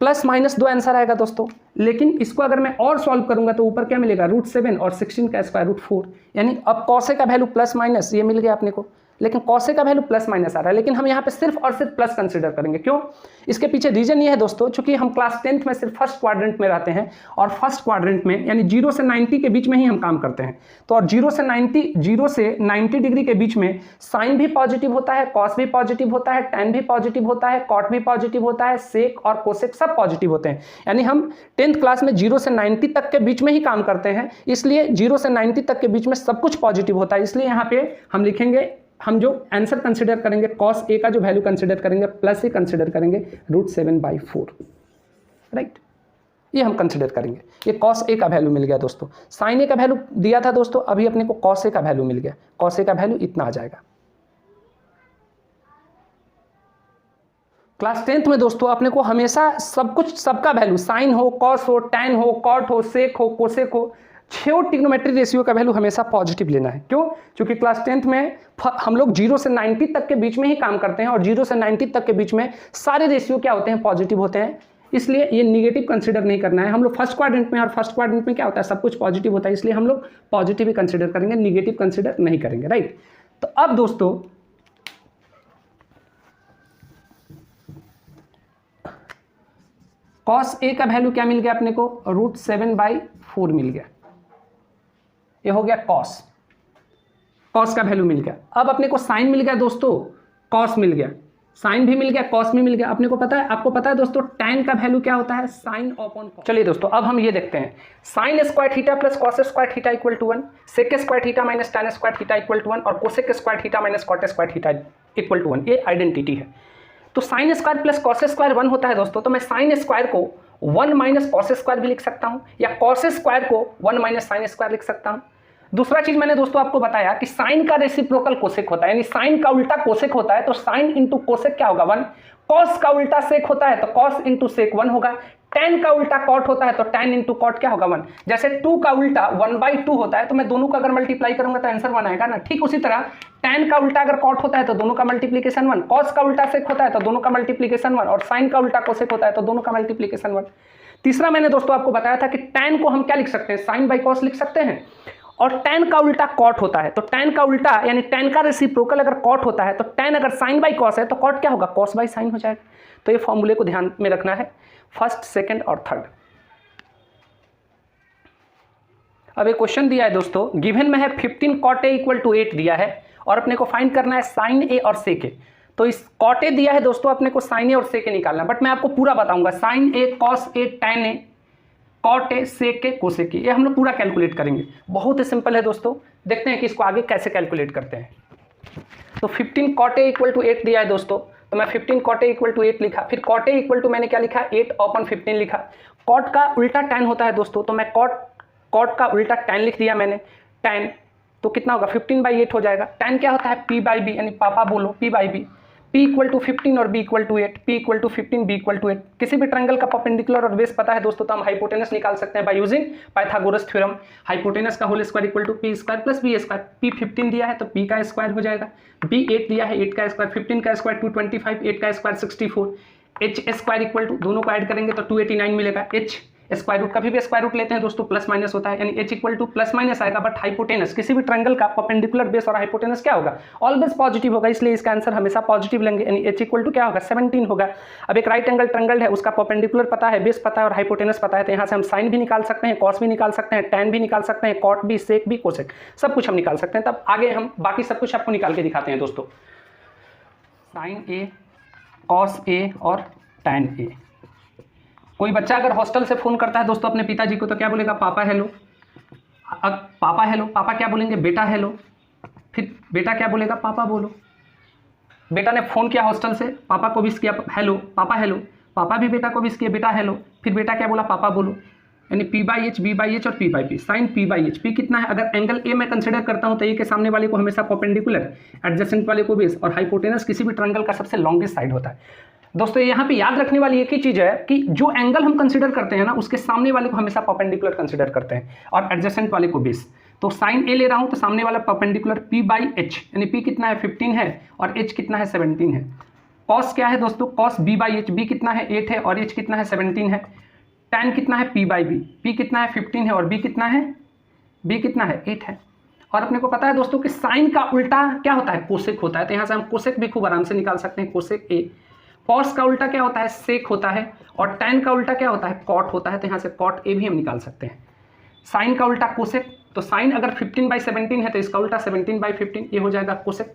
प्लस माइनस 2 आंसर आएगा दोस्तों, लेकिन इसको अगर मैं और सॉल्व करूंगा तो ऊपर क्या मिलेगा, √7 और 16 का स्क्वायर √4। यानी अब कॉस ए का वैल्यू प्लस माइनस ये मिल गया अपने को, लेकिन कॉस ए का वैल्यू प्लस माइनस आ रहा है, लेकिन हम यहाँ पे सिर्फ और सिर्फ प्लस कंसीडर करेंगे। क्यों, इसके पीछे रीजन ये है दोस्तों, चूंकि हम क्लास 10th में सिर्फ फर्स्ट क्वाड्रेंट में रहते हैं और फर्स्ट क्वाड्रेंट में यानी 0 से 90 के बीच में ही हम काम करते हैं। तो और 0 से 90 डिग्री के बीच में साइन भी पॉजिटिव होता है, कॉस भी पॉजिटिव होता है, tan भी पॉजिटिव होता है, कॉट भी पॉजिटिव होता है, सेक और कोसेक सब पॉजिटिव होते हैं। यानी हम 10th क्लास में 0 से 90 तक के बीच में ही काम करते हैं, इसलिए 0 से 90 तक के बीच में सब कुछ पॉजिटिव होता है। इसलिए यहाँ पे हम लिखेंगे, हम जो आंसर कंसिडर करेंगे कॉस ए का जो वैल्यू कंसिडर करेंगे प्लस ही कंसिडर करेंगे √7/4, राइट। ये हम कंसिडर करेंगे। ये कॉस ए का वैल्यू मिल गया दोस्तों, साइन ए का वैल्यू दिया था दोस्तों, अभी अपने को कॉस ए का वैल्यू मिल गया, कॉस ए का वैल्यू इतना आ जाएगा। क्लास 10th में दोस्तों अपने को हमेशा सब कुछ, सबका वैल्यू, साइन हो, कॉस हो, tan हो, कॉट हो, सेक हो, कोसेक हो, 6 ट्रिग्नोमेट्री रेशियो का वैल्यू हमेशा पॉजिटिव लेना है। क्यों, क्योंकि क्लास 10th में हम लोग 0 से 90 तक के बीच में ही काम करते हैं और 0 से 90 तक के बीच में सारे रेशियो क्या होते हैं, पॉजिटिव होते हैं। इसलिए ये निगेटिव कंसीडर नहीं करना है। हम लोग फर्स्ट क्वाड्रेंट में, और फर्स्ट क्वाड्रेंट में क्या होता है, सब कुछ पॉजिटिव होता है, इसलिए हम लोग पॉजिटिव ही कंसीडर करेंगे, निगेटिव कंसीडर नहीं करेंगे, राइट। तो अब दोस्तों कॉस ए का वैल्यू क्या मिल गया अपने को, √7/4 मिल गया। ये हो गया कॉस का वैल्यू मिल गया। अब अपने को साइन मिल गया दोस्तों, कॉस मिल गया, साइन भी मिल गया, कॉस भी मिल गया। अपने को पता है, आपको पता है दोस्तों tan का वैल्यू क्या होता है, साइन अपॉन कॉस। चलिए दोस्तों अब हम ये देखते हैं, sin square theta plus cos square theta equal to 1, sec square theta minus tan square theta equal to 1 और cosec square theta minus cot square theta equal to 1। ये आइडेंटिटी है। तो sin square plus cos square 1 होता है दोस्तों, तो मैं साइन स्क्वायर को 1 माइनस कॉस स्क्वायर भी लिख सकता हूं, या कॉस स्क्वायर को 1 माइनस साइन स्क्वायर लिख सकता हूं। दूसरा चीज मैंने दोस्तों आपको बताया कि साइन का रेसिप्रोकल कोसेक होता है, यानी साइन का उल्टा कोसेक होता है, तो साइन इंटू कोसेक क्या होगा, 1। कॉस का उल्टा सेक होता है तो कॉस इंटू सेक 1 होगा। tan का उल्टा कॉट होता है तो tan इंटू कॉट क्या होगा, 1। जैसे 2 का उल्टा 1/2 होता है तो मैं दोनों का अगर मल्टीप्लाई करूंगा तो आंसर 1 आएगा ना। ठीक उसी तरह tan का उल्टा अगर कॉट होता है तो दोनों का मल्टीप्लीकेशन 1, कॉस का उल्टा सेक होता है तो दोनों का मल्टीप्लीकेशन 1 और साइन का उल्टा कोसेक होता है तो दोनों का मल्टीप्लीकेशन 1। तीसरा मैंने दोस्तों आपको बताया था कि tan को हम क्या लिख सकते हैं, साइन बाई कॉस लिख सकते हैं, और tan का उल्टा कॉट होता है तो tan का उल्टा यानी tan का रेसिप्रोकल अगर कॉट होता है तो tan अगर साइन बाई कॉस है तो कॉट क्या होगा, कॉस बाई साइन हो जाएगा। तो ये फॉर्मूले को ध्यान में रखना है, फर्स्ट, सेकंड और थर्ड। अब एक क्वेश्चन दिया है दोस्तों, गिवन में है 15 cot a इक्वल टू 8 दिया है और अपने को फाइंड करना है साइन ए और सेक ए। तो इस cot a दिया है दोस्तों, अपने को साइन ए और सेक ए निकालना है, बट मैं आपको पूरा बताऊंगा, sin A, cos A, tan A, cot A, sec A, cosec A, ये हम लोग पूरा कैलकुलेट करेंगे। बहुत ही सिंपल है दोस्तों, देखते हैं कि इसको आगे कैसे कैलकुलेट करते हैं। तो 15 cot a इक्वल टू 8 दिया है दोस्तों, तो मैं 15 cot A इक्वल टू 8 लिखा, फिर cot A इक्वल टू मैंने क्या लिखा 8/15 लिखा। cot का उल्टा tan होता है दोस्तों, तो मैं cot का उल्टा tan लिख दिया मैंने, tan तो कितना होगा 15/8 हो जाएगा। tan क्या होता है p/b, यानी पापा बोलो p/b, p इक्वल टू 15 और b equal to 8, p equal to 15 b equal to 8। किसी भी ट्रायंगल का परपेंडिकुलर और बेस पता है दोस्तों तो हम हाइपोटेनस निकाल सकते हैं by using Pythagoras theorem. Hypotenuse का whole square equal to p square plus b square. p 15 दिया है तो p का स्क्वायर हो जाएगा, b 8 दिया है 8 का स्क्वायर, 15 का स्क्वायर 225, 8 का square 64, h square equal to दोनों को ऐड करेंगे तो 289 मिलेगा। h स्क्वायर रूट, कभी भी स्क्वायर रूट लेते हैं दोस्तों प्लस माइनस होता है, यानी h equal two plus minus आएगा। बट हाइपोटेनस किसी भी ट्रायंगल का परपेंडिकुलर बेस और हाइपोटेनस क्या होगा ऑलवेज पॉजिटिव होगा, इसलिए इसका आंसर हमेशा पॉजिटिव लेंगे, यानी h इक्वल टू क्या होगा 17 होगा। अब एक राइट एंगल ट्रायंगल है, उसका परपेंडिकुलर पता है, बेस पता है और हाइपोटेनस पता है, तो यहाँ से हम साइन भी निकाल सकते हैं, कॉस भी निकाल सकते हैं, टैन भी निकाल सकते हैं, कॉट भी, सेक भी, कोसेक, सब कुछ हम निकाल सकते हैं। तब आगे हम बाकी सब कुछ आपको निकाल के दिखाते हैं दोस्तों। साइन ए, कॉस ए और टैन ए। कोई बच्चा अगर हॉस्टल से फोन करता है दोस्तों अपने पिताजी को तो क्या बोलेगा पापा हेलो, पापा हेलो, पापा क्या बोलेंगे बेटा हेलो, फिर बेटा क्या बोलेगा पापा बोलो। बेटा ने फोन किया हॉस्टल से, पापा को विश किया हेलो, पापा हेलो, पापा भी बेटा को विश किया बेटा हेलो, फिर बेटा क्या बोला पापा बोलो, यानी p/h, b/h और p/p, साइन p/h। p कितना है, अगर एंगल ए मैं कंसिडर करता हूं तो ए के सामने वाले को हमेशा परपेंडिकुलर, एडजेसेंट वाले को बेस, और हाइपोटेनस किसी भी ट्रायंगल का सबसे लॉन्गेस्ट साइड होता है दोस्तों। यहाँ पे याद रखने वाली एक ही चीज है कि जो एंगल हम कंसिडर करते हैं ना उसके सामने वाले को हमेशा परपेंडिकुलर कंसिडर करते हैं और एडजेसेंट वाले को बेस। तो साइन ए ले रहा हूं तो सामने वाला परपेंडिकुलर p/h, यानी p कितना है 15 है और h कितना है 17 है। कॉस क्या है दोस्तों, कॉस b/h, b कितना है 8 है और h कितना है 17 है। टैन कितना है p/b, p कितना है 15 है और b कितना है 8 है। और अपने को पता है दोस्तों कि साइन का उल्टा क्या होता है कोसेक होता है, तो यहाँ से हम कोसेक भी खूब आराम से निकाल सकते हैं, कोसेक ए। कॉस का उल्टा क्या होता है सेक होता है, और टैन का उल्टा क्या होता है कॉट होता है, तो यहाँ से कॉट ए भी हम निकाल सकते हैं। साइन का उल्टा कोसेक, तो साइन अगर 15/17 है तो इसका उल्टा 17/15, ये हो जाएगा कोसेक।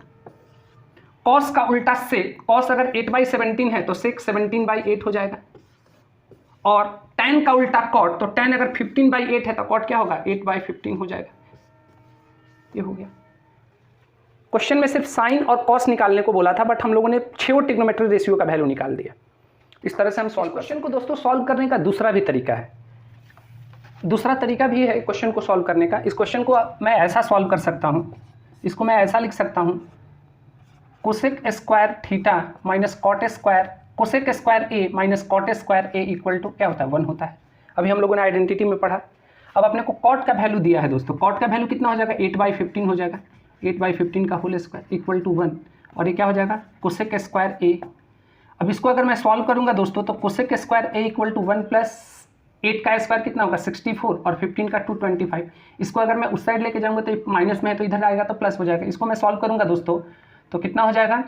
कॉस का उल्टा सेक, कॉस अगर 8/17 है तो सेक 17/8 हो जाएगा। और टैन का उल्टा कॉट, तो टैन अगर 15/8 है तो कॉट क्या होगा 8/15 हो जाएगा। ये हो गया। क्वेश्चन में सिर्फ साइन और कॉस निकालने को बोला था, बट हम लोगों ने 6 ट्रिग्नोमेट्री रेशियो का वैल्यू निकाल दिया। इस तरह से हम सॉल्व क्वेश्चन को दोस्तों सॉल्व करने का दूसरा भी तरीका है, दूसरा तरीका भी है क्वेश्चन को सॉल्व करने का। इस क्वेश्चन को मैं ऐसा सॉल्व कर सकता हूँ, इसको मैं ऐसा लिख सकता हूँ, cosec square theta minus cot square, cosec square A minus cot square A equal to क्या होता है 1 होता है। अभी हम लोगों ने आइडेंटिटी में पढ़ा। अब अपने को कॉट का वैल्यू दिया है दोस्तों, कॉट का वैल्यू कितना हो जाएगा 8/15 हो जाएगा, 8/15 का होल स्क्वायर इक्वल टू 1, और ये क्या हो जाएगा कोसेक स्क्वायर ए। अब इसको अगर मैं सॉल्व करूंगा दोस्तों तो cosec square A equal to 1 plus 8 का स्क्वायर कितना होगा 64 और 15 का 225। इसको अगर मैं उस साइड लेके जाऊंगा तो माइनस में है तो इधर आएगा तो प्लस हो जाएगा। इसको मैं सॉल्व करूंगा दोस्तों तो कितना हो जाएगा,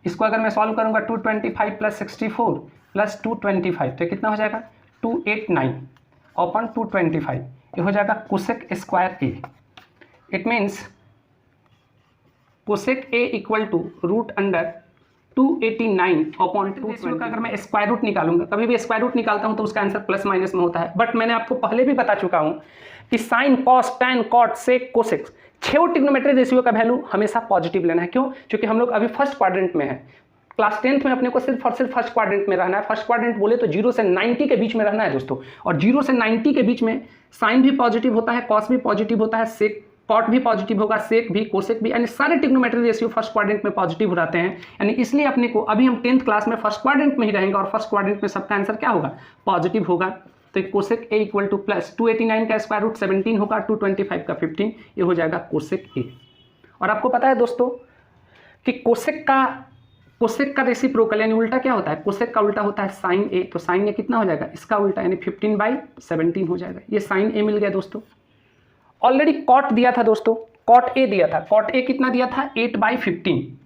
इसको अगर मैं सॉल्व करूंगा 225 प्लस 64 प्लस 225 तो कितना हो जाएगा 289/225, ये हो जाएगा cosec square A. It means cosec A equal to √289/220 का अगर मैं स्क्वायर रूट निकालूंगा, कभी भी स्क्वायर रूट निकालता हूं तो उसका आंसर प्लस माइनस में होता है। बट मैंने आपको पहले भी बता चुका हूं कि sin cos tan cot sec cosec 6 trigonometry ratio का वैल्यू हमेशा पॉजिटिव लेना है। क्यों? क्योंकि हम लोग अभी फर्स्ट क्वाड्रेंट में है। क्लास 10th में अपने को सिर्फ और सिर्फ फर्स्ट क्वाड्रेंट में रहना है। फर्स्ट क्वाड्रेंट बोले तो 0 से 90 के बीच में रहना है दोस्तों, और 0 से 90 के बीच में साइन भी पॉजिटिव होता है, कॉस भी पॉजिटिव होता है, सेक कॉट भी पॉजिटिव होगा, सेक भी, कोसेक भी, यानी सारे ट्रिग्नोमेट्री रेशियो फर्स्ट क्वाड्रेंट में पॉजिटिव हो जाते हैं। यानी इसलिए अपने को अभी हम 10th क्लास में फर्स्ट क्वाड्रेंट में ही रहेंगे और फर्स्ट क्वाड्रेंट में सबका आंसर क्या होगा पॉजिटिव होगा। तो cosec A equal two plus 289 का स्क्वायर रूट 17 होगा, 225 का 15, ये हो जाएगा कोसेक ए। और आपको पता है दोस्तों कि कोसेक का रेसिप्रोकल यानी उल्टा क्या होता है, कोसेक का उल्टा होता है साइन ए, तो साइन ए कितना हो जाएगा इसका उल्टा यानी 15/17 हो जाएगा। ये साइन ए मिल गया दोस्तों। ऑलरेडी कॉट दिया था दोस्तों, कॉट ए दिया था, कॉट ए कितना दिया था 8/15,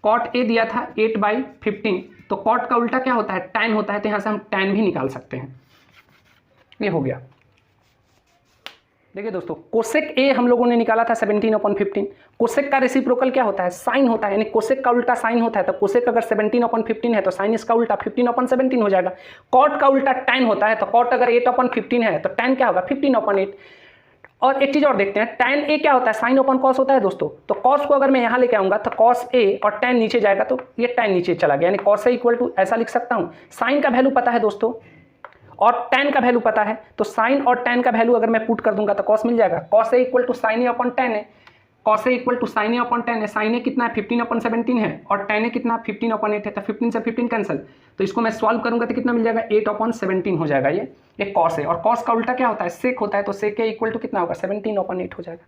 कॉट ए दिया था 8/15, तो कॉट का उल्टा क्या होता है टैन होता है, तो यहां से हम टैन भी निकाल सकते हैं। ये हो गया। देखिए दोस्तों कोसेक ए हम लोगों ने निकाला था 17/15, कोसेक का रेसिप्रोकल क्या होता है साइन होता है, यानी कोसेक का उल्टा साइन होता है, तो कोसेक अगर 17/15 है तो साइन इसका उल्टा 15/17 हो जाएगा। कॉट का उल्टा टैन होता है, तो कॉट अगर 8/15 है तो टैन क्या होगा 15/8, और एक चीज़ और देखते हैं, tan a क्या होता है, साइन अपॉन कॉस होता है दोस्तों। तो कॉस को अगर मैं यहाँ लेके आऊँगा तो कॉस a और tan नीचे जाएगा तो ये tan नीचे चला गया, यानी कॉस a इक्वल टू ऐसा लिख सकता हूँ। साइन का वैल्यू पता है दोस्तों और tan का वैल्यू पता है, तो साइन और tan का वैल्यू अगर मैं पुट कर दूंगा तो कॉस मिल जाएगा। Cos a equal to sin a upon tan है, cos a equal to sin a upon tan है। साइन a कितना है 15 अपॉन 17 है और tan a कितना 15 अपॉन 8 है, तो 15 से 15 कैंसिल, तो इसको मैं सॉल्व करूंगा तो कितना मिल जाएगा 8 अपॉन 17 हो जाएगा। ये कॉस है और कॉस का उल्टा क्या होता है, सेक होता है, तो सेक a इक्वल टू कितना होगा 17 अपॉन 8 हो जाएगा,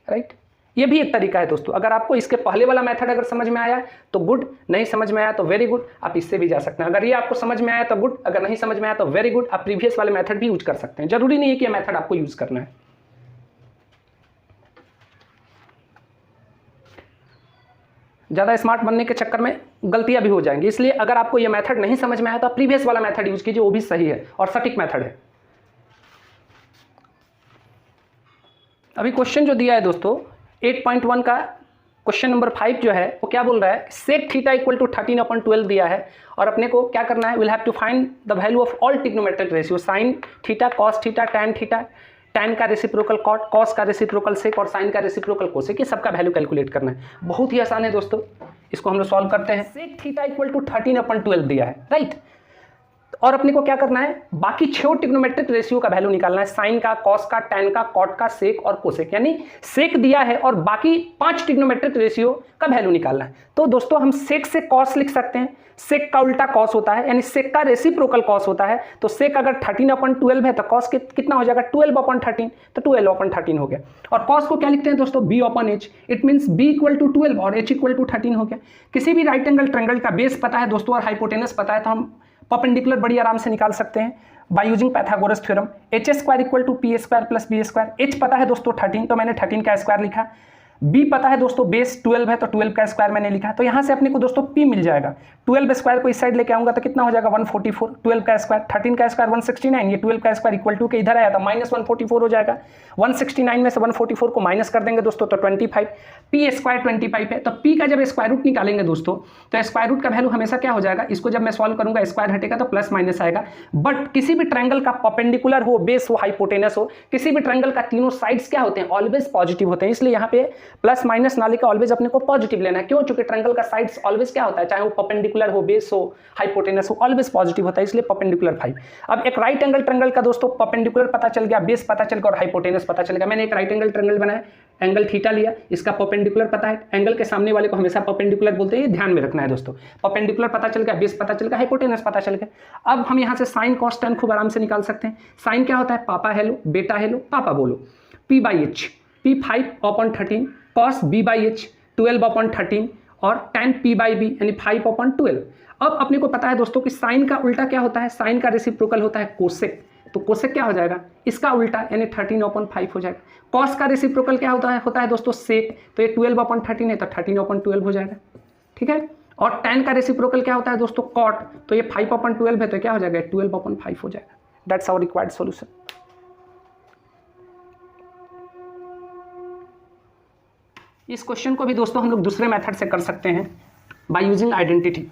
राइट। ये भी एक तरीका है दोस्तों। अगर आपको इसके पहले वाला मेथड अगर समझ में आया तो गुड, नहीं समझ में आया तो वेरी गुड, आप इससे भी जा सकते हैं। अगर ये आपको समझ में आया तो गुड, अगर नहीं समझ में आया तो वेरी गुड, आप प्रीवियस वाले मेथड भी यूज कर सकते हैं, जरूरी नहीं है कि ये मेथड आपको यूज करना है। ज़्यादा स्मार्ट बनने के चक्कर में गलतियां भी हो जाएंगी, इसलिए अगर आपको ये मेथड नहीं समझ में आया तो आप प्रीवियस वाला मेथड यूज कीजिए, वो भी सही है और सटीक मेथड है। अभी क्वेश्चन जो दिया है दोस्तों 8.1 का क्वेश्चन नंबर 5 जो है वो क्या बोल रहा है, sec theta equal to 13 upon 12 दिया है और अपने को क्या करना है, will have to find the value of all trigonometric ratio, sin theta, cos theta, tan theta, tan का रेसिप्रोकल कॉट, कॉस का रेसिप्रोकल सेक और साइन का रेसिप्रोकल कोसेक, ये सबका वैल्यू कैलकुलेट करना है। बहुत ही आसान है दोस्तों, इसको हम लोग सॉल्व करते हैं। Sec theta equal to 13 upon 12 दिया है, राइट। और अपने को क्या करना है, बाकी 6 ट्रिग्नोमेट्रिक रेशियो का वैल्यू निकालना है, साइन का, कॉस का, टैन का, कॉट का, सेक और कोसेक, यानी सेक दिया है और बाकी 5 ट्रिग्नोमेट्रिक रेशियो का वैल्यू निकालना है। तो दोस्तों हम सेक से कॉस लिख सकते हैं, सेक का उल्टा कॉस होता है, यानी सेक का रेसिप्रोकल कॉस होता है। तो सेक अगर 13 अपॉन 12 है तो कॉस कितना हो जाएगा 12 अपॉन 13, तो 12 अपॉन 13 हो गया। और कॉस को क्या लिखते हैं दोस्तों, b upon h, it means b equal to 12 और h इक्वल टू 13 हो गया। किसी भी राइट एंगल ट्रायंगल का बेस पता है दोस्तों और हाइपोटेनस पता है तो हम परपेंडिकुलर बड़ी आराम से निकाल सकते हैं by using Pythagoras theorem. H square equal to P square plus B square. H पता है दोस्तों 13, तो मैंने 13 का स्क्वायर लिखा। बी पता है दोस्तों बेस 12 है, तो 12 का स्क्वायर मैंने लिखा। तो यहाँ से अपने को दोस्तों पी मिल जाएगा। 12 स्क्वायर को इस साइड लेके आऊंगा तो कितना हो जाएगा 144, 12 का स्क्वायर, 13 का स्क्वायर 169, ये 12 का स्क्वायर इक्वल टू के इधर आया था माइनस 144 हो जाएगा। 169 में से 144 को माइनस कर देंगे दोस्तों तो 25, पी स्क्वायर 25 है। तो पी का जब स्क्वायर रूट निकालेंगे दोस्तों तो स्क्वायर रूट का वैल्यू हमेशा क्या हो जाएगा, इसको जब मैं सॉल्व करूंगा स्क्वायर हटेगा तो प्लस माइनस आएगा। बट किसी भी ट्रायंगल का परपेंडिकुलर हो, बेस हो, हाइपोटेनस हो, किसी भी ट्रायंगल का तीनों साइड्स क्या होते हैं, ऑलवेज पॉजिटिव होते हैं। इसलिए यहाँ पे प्लस माइनस ना लेकर ऑलवेज अपने को पॉजिटिव लेना है। क्यों? क्योंकि ट्रायंगल का साइड्स ऑलवेज क्या होता है, चाहे वो परपेंडिकुलर हो, बेस हो, हाइपोटेनस हो, ऑलवेज पॉजिटिव होता है, इसलिए परपेंडिकुलर 5। अब एक राइट एंगल ट्रायंगल का दोस्तों परपेंडिकुलर पता चल गया, बेस पता चल गया और हाइपोटेनस पता चल गया। मैंने एक राइट एंगल ट्रायंगल बनाया, एंगल थीटा लिया, इसका परपेंडिकुलर पता है, एंगल के सामने वाले को हमेशा परपेंडिकुलर बोलते हैं, ये ध्यान में रखना है दोस्तों। परपेंडिकुलर पता चल गया, बेस पता चल गया, हाइपोटेनस पता चल गया। अब हम यहाँ से साइन कॉस टैन खूब आराम से निकाल सकते हैं। साइन क्या होता है, पापा हेलो, बेटा हेलो, पापा बोलो, p/h, p 5/13, कॉस b/h 12/13 और tan p/b यानी 5/12। अब अपने को पता है दोस्तों कि साइन का उल्टा क्या होता है, साइन का रेसिप्रोकल होता है कोसेक, तो कोसेक क्या हो जाएगा, इसका उल्टा यानी 13/5 हो जाएगा। कॉस का रेसिप्रोकल क्या होता है दोस्तों सेक, तो ये 12/13 है तो 13/12 हो जाएगा, ठीक है। और tan का रेसिप्रोकल क्या होता है दोस्तों कॉट, तो ये 5/12 है तो क्या हो जाएगा 12/5 हो जाएगा। That's our required solution. इस क्वेश्चन को भी दोस्तों हम लोग दूसरे मेथड से कर सकते हैं बाय यूजिंग आइडेंटिटी।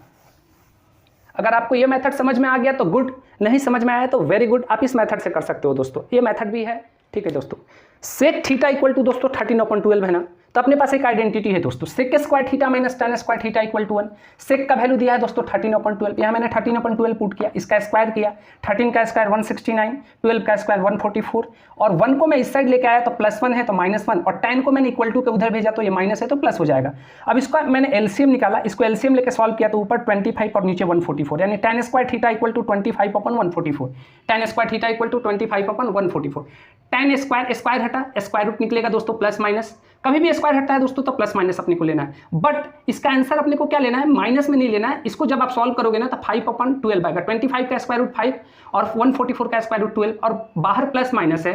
अगर आपको ये मेथड समझ में आ गया तो गुड, नहीं समझ में आया तो वेरी गुड, आप इस मेथड से कर सकते हो दोस्तों। ये मेथड भी है, ठीक है दोस्तों। सेक थीटा इक्वल टू दोस्तों 13/12 है ना, तो अपने पास एक आइडेंटिटी है दोस्तों, sec square theta minus tan square theta equal to 1। Sec का वैल्यू दिया है दोस्तों 13/12, यहाँ मैंने 13/12 पुट किया, इसका स्क्वायर किया, 13 का स्क्वायर 169, 12 का स्क्वायर 144 और 1 को मैं इस साइड लेके आया तो +1 है तो -1 और tan को मैंने इक्वल टू के उधर भेजा तो ये माइनस है तो प्लस हो जाएगा। अब इसका मैंने एलसीएम निकाला, इसको एलसीएम लेके सॉल्व किया तो ऊपर 25 और नीचे 144 यानी tan square theta equal to 25/144, tan square theta equal to 25/144। tan square हटा, स्क्वायर रूट निकलेगा दोस्तों प्लस माइनस, कभी भी स्क्वायर हटता है दोस्तों तो प्लस माइनस अपने को लेना है। बट इसका आंसर अपने को क्या लेना है, माइनस में नहीं लेना है। इसको जब आप सॉल्व करोगे ना तो 5/12 आएगा, 25 का स्क्वायर रूट 5 और 144 का स्क्वायर रूट 12 और बाहर प्लस माइनस है,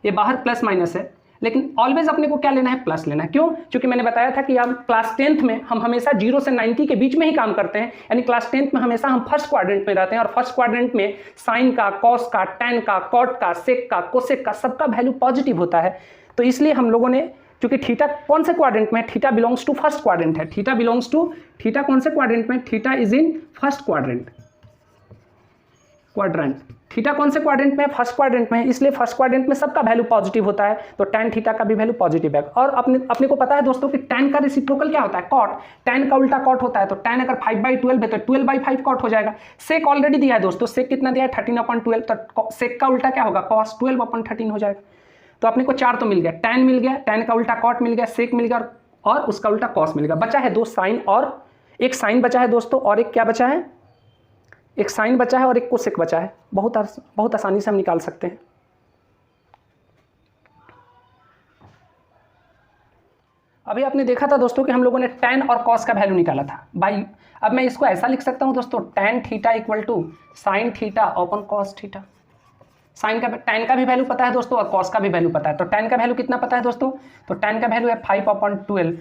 ये बाहर प्लस माइनस है, लेकिन ऑलवेज अपने को क्या लेना है, प्लस लेना है। क्यों? क्योंकि मैंने बताया था कि हम क्लास 10th में हम हमेशा 0 से 90 के बीच में ही काम करते हैं, यानी क्लास 10th में हमेशा हम फर्स्ट क्वाड्रेंट में रहते हैं और फर्स्ट क्वाड्रेंट में साइन का, कॉस का, टैन का, कॉट का, सेक का, कोसेक का सबका वैल्यू पॉजिटिव होता है। तो इसलिए हम लोगों ने, क्योंकि थीटा कौन से क्वाड्रेंट में, theta belongs to first quadrant है, थीटा कौन से क्वाड्रेंट में, theta is in first quadrant, theta कौन से क्वाड्रेंट में है? फर्स्ट क्वाड्रेंट में है, इसलिए फर्स्ट क्वाड्रेंट में सबका वैल्यू पॉजिटिव होता है, तो tan थीटा का भी वैल्यू पॉजिटिव है। और अपने को पता है दोस्तों कि tan का रेसिप्रोकल क्या होता है? कॉट। tan का उल्टा कॉट होता है, तो tan अगर 5/12 है तो 12/5 कॉट हो जाएगा। सेक ऑलरेडी दिया है दोस्तों, सेक कितना दिया है? 13/12, तो सेक का उल्टा क्या होगा? cos 12/13 हो जाएगा। तो अपने को 4 तो मिल गया, tan मिल गया, tan का उल्टा कॉट मिल गया, सेक मिल गया और उसका उल्टा cos मिल गया। बचा है 2 साइन और एक साइन बचा है दोस्तों, और एक क्या बचा है? एक साइन बचा है और एक कोसेक बचा है। बहुत आसानी से हम निकाल सकते हैं। अभी आपने देखा था दोस्तों कि हम लोगों ने tan और cos का वैल्यू निकाला था भाई। अब मैं इसको ऐसा लिख सकता हूं दोस्तों, tan theta equal to sin theta upon cos theta. Sin का tan का भी वैल्यू पता है दोस्तों और cos का भी वैल्यू पता है, तो tan का वैल्यू कितना पता है दोस्तों? तो tan का वैल्यू है 5/12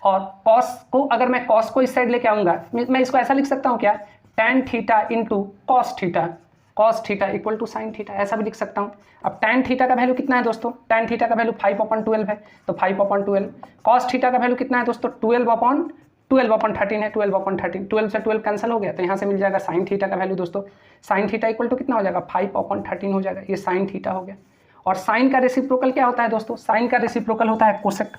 और cos को अगर मैं cos को इस साइड लेके आऊंगा, मैं इसको ऐसा लिख सकता हूं क्या? tan theta into cos theta equal to sin theta, ऐसा भी लिख सकता हूँ। अब tan थीटा का वैल्यू कितना है दोस्तों? tan थीटा का वैल्यू 5/12 है, तो 5/12। cos थीटा का वैल्यू कितना है दोस्तों? 12/13 है, 12/13। 12 से 12 कैंसिल हो गया, तो यहाँ से मिल जाएगा साइन थीटा का वैल्यू दोस्तों। साइन थीटा इक्वल टू कितना हो जाएगा? 5/13 हो जाएगा, ये साइन थीटा हो गया। और साइन का रेसिप्रोकल क्या होता है दोस्तों? साइन का रेसिप्रोकल होता है कोसेक,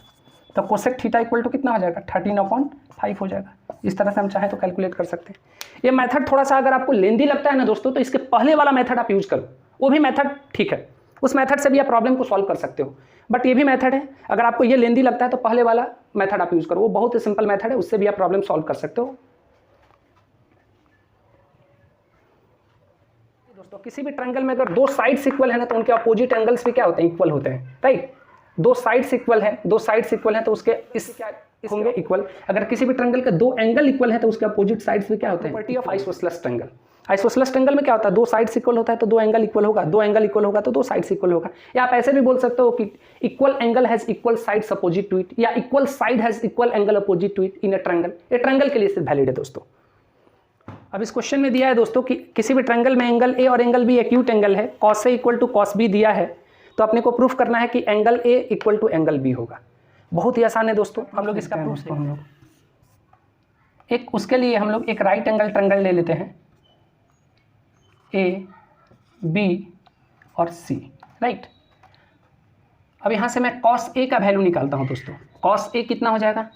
तो कोसेक थीटा इक्वल टू कितना हो जाएगा? 13/5 हो जाएगा। इस तरह से हम चाहें तो कैलकुलेट कर सकते हैं। ये मेथड थोड़ा सा अगर आपको लेंदी लगता है ना दोस्तों, तो इसके पहले वाला मेथड आप यूज करो, वो भी मेथड ठीक है, उस मेथड से भी आप प्रॉब्लम को सॉल्व कर सकते हो। बट ये भी मेथड है, अगर आपको ये लेंदी लगता है तो पहले वाला मेथड आप यूज करो, वो बहुत ही सिंपल मेथड है, उससे भी आप प्रॉब्लम सॉल्व कर सकते हो। दोस्तों किसी भी ट्रायंगल में अगर 2 साइड्स इक्वल है ना, तो उनके अपोजिट एंगल्स भी क्या होते हैं? इक्वल होते हैं, राइट। 2 साइड्स इक्वल है, तो उसके इस क्या होंगे? इक्वल। अगर किसी भी ट्रायंगल के 2 एंगल इक्वल है तो उसके अपोजिट साइड्स भी क्या होते हैं? Property of isosceles triangle. Isosceles triangle में क्या होता है? 2 साइड्स इक्वल होता है तो 2 एंगल इक्वल होगा, 2 एंगल इक्वल होगा तो 2 साइड्स इक्वल होगा। या आप ऐसे भी बोल सकते हो कि equal angle has equal sides opposite to it, या equal side has equal angle opposite to it in a triangle. ये ट्रायंगल के लिए सिर्फ वैलिड है दोस्तों। अब इस क्वेश्चन में दिया है दोस्तों कि किसी भी ट्रायंगल में एंगल ए और एंगल बी एक्यूट एंगल है, cos A equal to cos B दिया है, तो अपने को प्रूफ करना है कि angle A equal to angle B होगा। बहुत ही आसान है दोस्तों, हम लोग इसका प्रूफ हम लोग उसके लिए हम लोग एक राइट एंगल ट्रायंगल ले लेते हैं, ए बी और सी, राइट। अब यहाँ से मैं cos ए का वैल्यू निकालता हूँ दोस्तों। cos ए कितना हो जाएगा?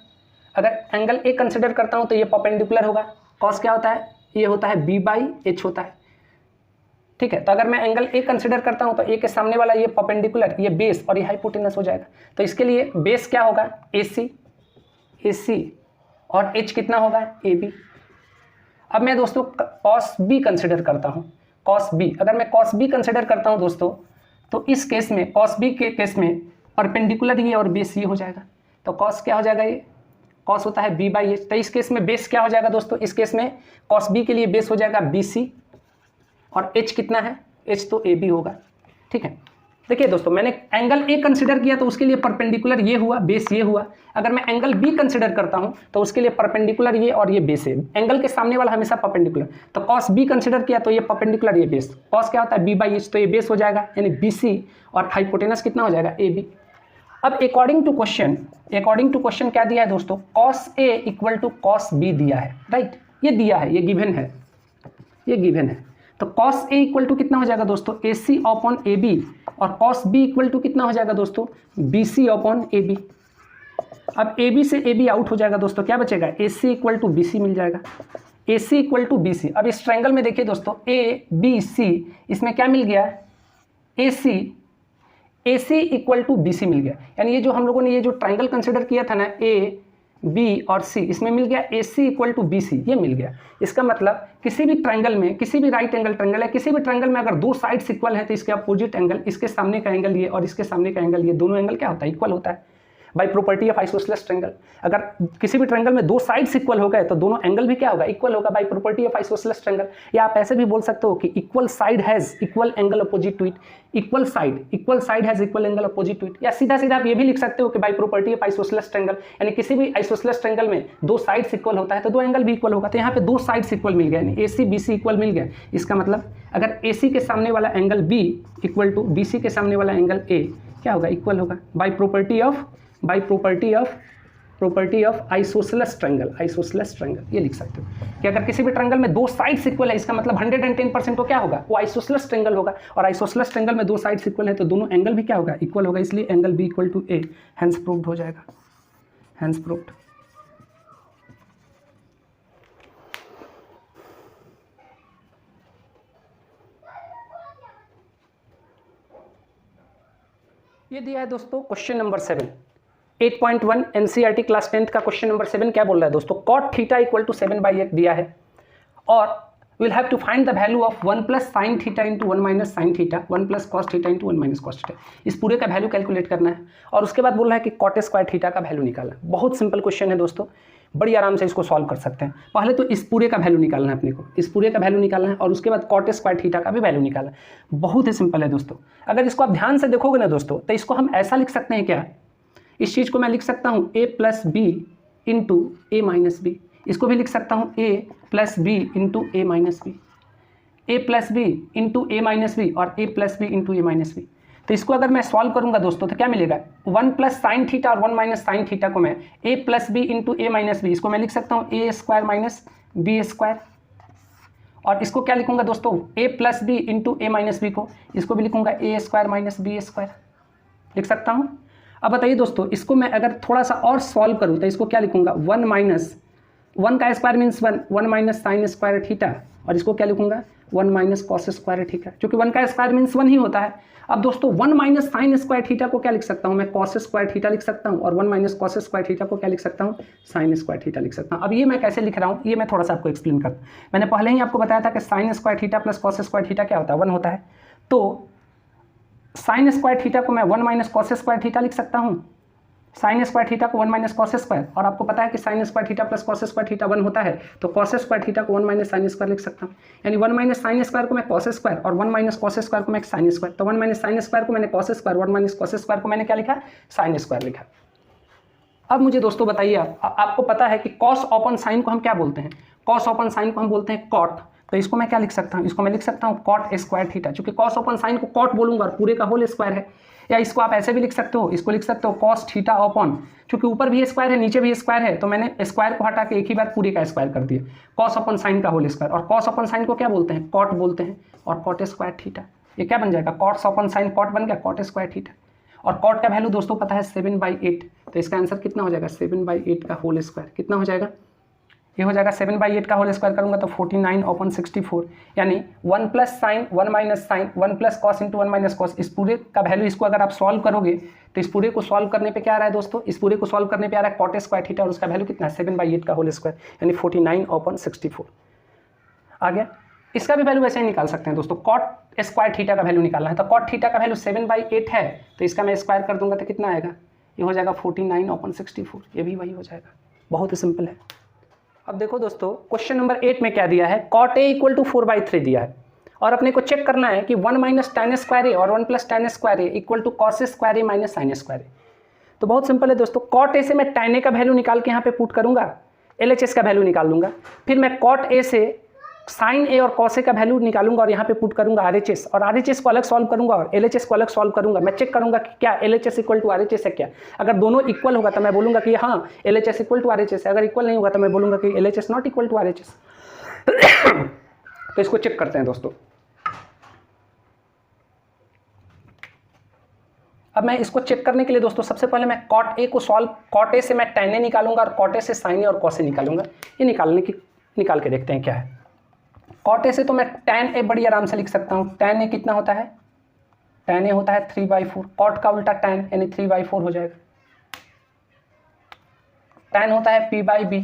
अगर एंगल ए कंसिडर करता हूँ तो ये परपेंडिकुलर होगा। cos क्या होता है? ये होता है b/h होता है, ठीक है। तो अगर मैं एंगल ए कंसिडर करता हूं तो ए के सामने वाला ये परपेंडिकुलर, ये बेस और ये हाइपोटेनस हो जाएगा। तो इसके लिए बेस क्या होगा? AC और h कितना होगा? AB। अब मैं दोस्तों cos B कंसिडर करता हूं, cos B। अगर मैं cos B कंसिडर करता हूं दोस्तों, तो इस केस में cos B के केस में परपेंडिकुलर ये और बेस ये हो जाएगा। तो cos क्या हो जाएगा? ये cos होता है b/h। तो इस केस में बेस क्या हो जाएगा दोस्तों? इस केस में cos B के लिए बेस हो जाएगा BC और h कितना है? h तो AB होगा, ठीक है। देखिए दोस्तों, मैंने एंगल ए कंसिडर किया तो उसके लिए परपेंडिकुलर ये हुआ, बेस ये हुआ। अगर मैं एंगल बी कंसिडर करता हूं तो उसके लिए परपेंडिकुलर ये और ये बेस है। एंगल के सामने वाला हमेशा परपेंडिकुलर, तो cos बी कंसिडर किया तो ये परपेंडिकुलर, ये बेस। cos क्या होता है? b/h, तो ये बेस हो जाएगा, यानी BC और हाइपोटेनस कितना हो जाएगा? AB। अब अकॉर्डिंग टू क्वेश्चन क्या दिया है दोस्तों? cos A equal to cos B दिया है, राइट। ये दिया है, ये गिवन है, तो cos A इक्वल टू कितना हो जाएगा दोस्तों? AC अपॉन AB, और cos B इक्वल टू कितना हो जाएगा दोस्तों? BC upon AB। अब AB से AB आउट हो जाएगा दोस्तों, क्या बचेगा? AC इक्वल टू BC मिल जाएगा, AC इक्वल टू BC। अब इस ट्रायंगल में देखिए दोस्तों, ABC, इसमें क्या मिल गया? AC इक्वल टू BC मिल गया। यानी ये जो हम लोगों ने ये जो ट्रायंगल कंसिडर किया था ना, A, B और C, इसमें मिल गया AC इक्वल टू BC, ये मिल गया। इसका मतलब किसी भी ट्रायंगल में, किसी भी राइट एंगल ट्रायंगल है, किसी भी ट्रायंगल में अगर 2 साइड्स इक्वल है तो इसके अपोजिट एंगल, इसके सामने का एंगल ये और इसके सामने का एंगल ये, दोनों एंगल क्या होता है? इक्वल होता है by property of isosceles triangle. अगर किसी भी ट्रायंगल में 2 साइड्स इक्वल हो गए तो दोनों एंगल भी क्या होगा? इक्वल होगा by property of isosceles triangle. या आप ऐसे भी बोल सकते हो कि equal side has equal angle opposite to it, equal side has equal angle opposite to it. या सीधा आप ये भी लिख सकते हो कि by property of isosceles triangle, यानी किसी भी आइसोसेलेस ट्रायंगल में 2 साइड्स इक्वल होता है तो 2 एंगल भी इक्वल होगा। तो यहाँ पे 2 साइड्स इक्वल मिल गया, यानी AC BC इक्वल मिल गया। इसका मतलब अगर AC के सामने वाला angle B equal to BC के सामने वाला एंगल A क्या होगा? इक्वल होगा by property of property of isosceles triangle ये लिख सकते हो कि अगर किसी भी ट्रायंगल में दो साइड्स इक्वल है, इसका मतलब 110% तो क्या होगा, वो आइसोसेलेस ट्रायंगल होगा, और आइसोसेलेस ट्रायंगल में दो साइड्स इक्वल है तो दोनों एंगल भी क्या होगा, इक्वल होगा, इसलिए angle B equal to A, hence proved हो जाएगा, हेंस प्रूव्ड। ये दिया है दोस्तों question number 7, 8.1 NCERT class 10th का क्वेश्चन नंबर 7 क्या बोल रहा है दोस्तों, cot थीटा इक्वल टू 7/8 दिया है और will have to find the value of 1 plus sin theta into 1 minus sin theta, 1 plus cos theta into 1 minus cos theta, इस पूरे का वैल्यू कैलकुलेट करना है और उसके बाद बोल रहा है कि कॉट स्क्वायर थीटा का वैल्यू निकालना है। बहुत सिंपल क्वेश्चन है दोस्तों, बड़ी आराम से इसको सॉल्व कर सकते हैं। पहले तो इस पूरे का वैल्यू निकालना है अपने को, इस पूरे का वैल्यू निकालना है और उसके बाद कॉट स्क्वायर थीटा का भी वैल्यू निकालना है। बहुत ही सिंपल है दोस्तों, अगर इसको आप ध्यान से देखोगे ना दोस्तों तो इसको हम ऐसा लिख सकते हैं क्या, इस चीज़ को मैं लिख सकता हूँ a plus B into A minus B, इसको भी लिख सकता हूँ a plus B into A minus B, a plus B into A minus B और a plus B into A minus B. तो इसको अगर मैं सॉल्व करूंगा दोस्तों तो क्या मिलेगा, 1 प्लस साइन थीटा और 1 माइनस साइन थीटा को मैं a plus B into A minus B, इसको मैं लिख सकता हूँ a square minus B square, और इसको क्या लिखूंगा दोस्तों, a plus B into A minus B को, इसको भी लिखूंगा a square minus B square, लिख सकता हूँ। अब बताइए दोस्तों, इसको मैं अगर थोड़ा सा और सॉल्व करूँ तो इसको क्या लिखूंगा, 1 माइनस 1 का square means 1 minus sine square theta, और इसको क्या लिखूंगा 1 माइनस कॉस स्क्वायर थीटा, क्योंकि 1 का स्क्वायर मीन्स 1 ही होता है। अब दोस्तों 1 माइनस साइन स्क्वायर थीटा को क्या लिख सकता हूँ मैं, कॉस स्क्वायर थीटा लिख सकता हूँ, और 1 माइनस कॉस स्क्वायर थीटा को क्या लिख सकता हूँ, साइन स्क्वायर थीटा लिख सकता हूँ। अब ये मैं कैसे लिख रहा हूँ ये मैं थोड़ा सा आपको एक्सप्लेन करता हूँ। मैंने पहले ही आपको बताया था कि sign square theta plus cos square theta क्या होता है, 1 होता है। तो साइन स्क्वायर थीटा को मैं 1 माइनस कॉस स्क्वायर थीटा लिख सकता हूँ, साइन स्क्वायर थीटा को 1 माइनस कॉस स्क्वायर, और आपको पता है कि sign square theta plus cos square theta 1 होता है, तो कॉस स्क्वायर थीटा को 1 माइनस साइन स्क्वायर लिख सकता हूँ, यानी 1 माइनस साइन स्क्वायर को मैं कॉस स्क्वायर और 1 माइनस कॉस स्क्वायर को मैं साइन स्क्वायर, तो 1 माइनस साइन स्क्वायर को मैंने cos square, 1 minus cos square को मैंने क्या लिखा, साइन स्क्वायर लिखा। अब मुझे दोस्तों बताइए, आपको पता है कि कॉस अपॉन साइन को हम क्या बोलते हैं, कॉस अपॉन साइन को हम बोलते हैं कॉट, तो इसको मैं क्या लिख सकता हूँ, इसको मैं लिख सकता हूँ कॉट स्क्वायर थीटा, क्योंकि कॉस अपॉन साइन को कॉट बोलूंगा और पूरे का होल स्क्वायर है। या इसको आप ऐसे भी लिख सकते हो, इसको लिख सकते हो कॉस थीटा अपॉन, क्योंकि ऊपर भी स्क्वायर है नीचे भी स्क्वायर है, तो मैंने स्क्वायर को हटा के एक ही बार पूरे का स्क्वायर कर दिया, कॉस अपॉन साइन का होल स्क्वायर। और कॉस अपॉन साइन को क्या बोलते हैं, कॉट बोलते हैं, और कॉट स्क्वायर थीटा, ये क्या बन जाएगा, कॉट्स अपॉन साइन कॉट बन गया कॉट स्क्वायर थीटा। और कॉट का वैल्यू दोस्तों पता है 7/8, तो इसका आंसर कितना हो जाएगा, 7/8 का होल स्क्वायर कितना हो जाएगा, ये हो जाएगा 7/8 का होल स्क्वायर करूंगा तो 49/64, यानी 1 plus sin 1 minus sin 1 plus cos into 1 minus cos, इस पूरे का वैल्यू इसको अगर आप सॉल्व करोगे तो इस पूरे को सॉल्व करने पे क्या आ रहा है दोस्तों, इस पूरे को सॉल्व करने पे आ रहा है कॉट स्क्वायर थीटा, और उसका वैल्यू कितना है 7/8 का होल स्क्वायर, यानी 49/64 आ गया। इसका भी वैल्यू वैसे ही निकाल सकते हैं दोस्तों, कॉट स्क्वायर थीटा का वैल्यू निकालना है, तो कॉट थीटा का वैल्यू 7/8 है, तो इसका मैं स्क्वायर कर दूंगा तो कितना आएगा, ये हो जाएगा 49/64, ये भी वही हो जाएगा, बहुत ही सिंपल है। अब देखो दोस्तों क्वेश्चन नंबर 8 में क्या दिया है, कॉट ए इक्वल टू 4/3 दिया है और अपने को चेक करना है कि 1 माइनस tan स्क्वायर ए और 1 plus tan square A equal to cos square A minus sine square A. तो बहुत सिंपल है दोस्तों, कॉट ए से मैं tan ए का वैल्यू निकाल के यहाँ पे पुट करूंगा, LHS का वैल्यू निकाल लूंगा, फिर मैं कॉट ए से साइन ए और कॉस ए का वैल्यू निकालूंगा और यहाँ पे पुट करूंगा RHS, और RHS को अलग सॉल्व करूंगा और LHS को अलग सॉल्व करूंगा। मैं चेक करूंगा कि क्या LHS इक्वल टू RHS है क्या, अगर दोनों इक्वल होगा तो मैं बोलूंगा कि हाँ LHS इक्वल टू RHS है, अगर इक्वल नहीं होगा तो मैं बोलूंगा कि LHS not equal to RHS। तो इसको चेक करते हैं दोस्तों। अब मैं इसको चेक करने के लिए दोस्तों सबसे पहले मैं कॉट ए को सॉल्व, कॉट ए से मैं tan ए निकालूंगा और कॉट ए से साइन ए और कॉस ए निकालूंगा। ये निकाल के देखते हैं क्या है। कॉट ए से तो मैं tan ए बड़ी आराम से लिख सकता हूँ, tan ए कितना होता है, tan ए होता है 3/4, कॉट का उल्टा tan यानी 3/4 हो जाएगा। tan होता है p/b,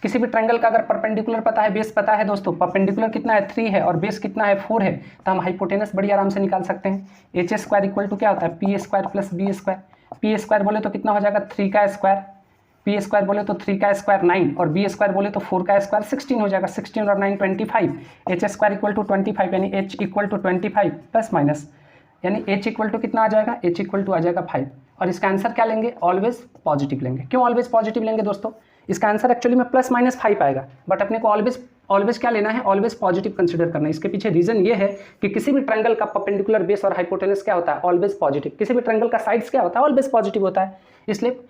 किसी भी ट्रायंगल का अगर परपेंडिकुलर पता है, बेस पता है दोस्तों, परपेंडिकुलर कितना है 3 है और बेस कितना है 4 है, तो हम हाइपोटेनस बड़ी आराम से निकाल सकते हैं। h स्क्वायर इक्वल टू क्या होता है p square plus b square, p square बोले तो कितना हो जाएगा 3 का स्क्वायर, p स्क्वायर बोले तो 3 का स्क्वायर 9 और b स्क्वायर बोले तो 4 का स्क्वायर 16 हो जाएगा, 16 और 9 25, h स्क्वायर इक्वल टू 25 यानी h equal to 25 plus minus, यानी h इक्वल टू कितना आ जाएगा, h इक्वल टू आ जाएगा 5, और इसका आंसर क्या लेंगे, ऑलवेज पॉजिटिव लेंगे। क्यों ऑलवेज पॉजिटिव लेंगे दोस्तों, इसका आंसर एक्चुअली में +-5 आएगा, बट अपने को ऑलवेज क्या लेना है, ऑलवेज पॉजिटिव कंसीडर करना है। इसके पीछे रीजन ये है कि किसी भी ट्रायंगल का परपेंडिकुलर बेस और हाइपोटेनस क्या होता है, ऑलवेज पॉजिटिव, किसी भी ट्रायंगल का साइड्स क्या होता है, ऑलवेज पॉजिटिव होता है, इसलिए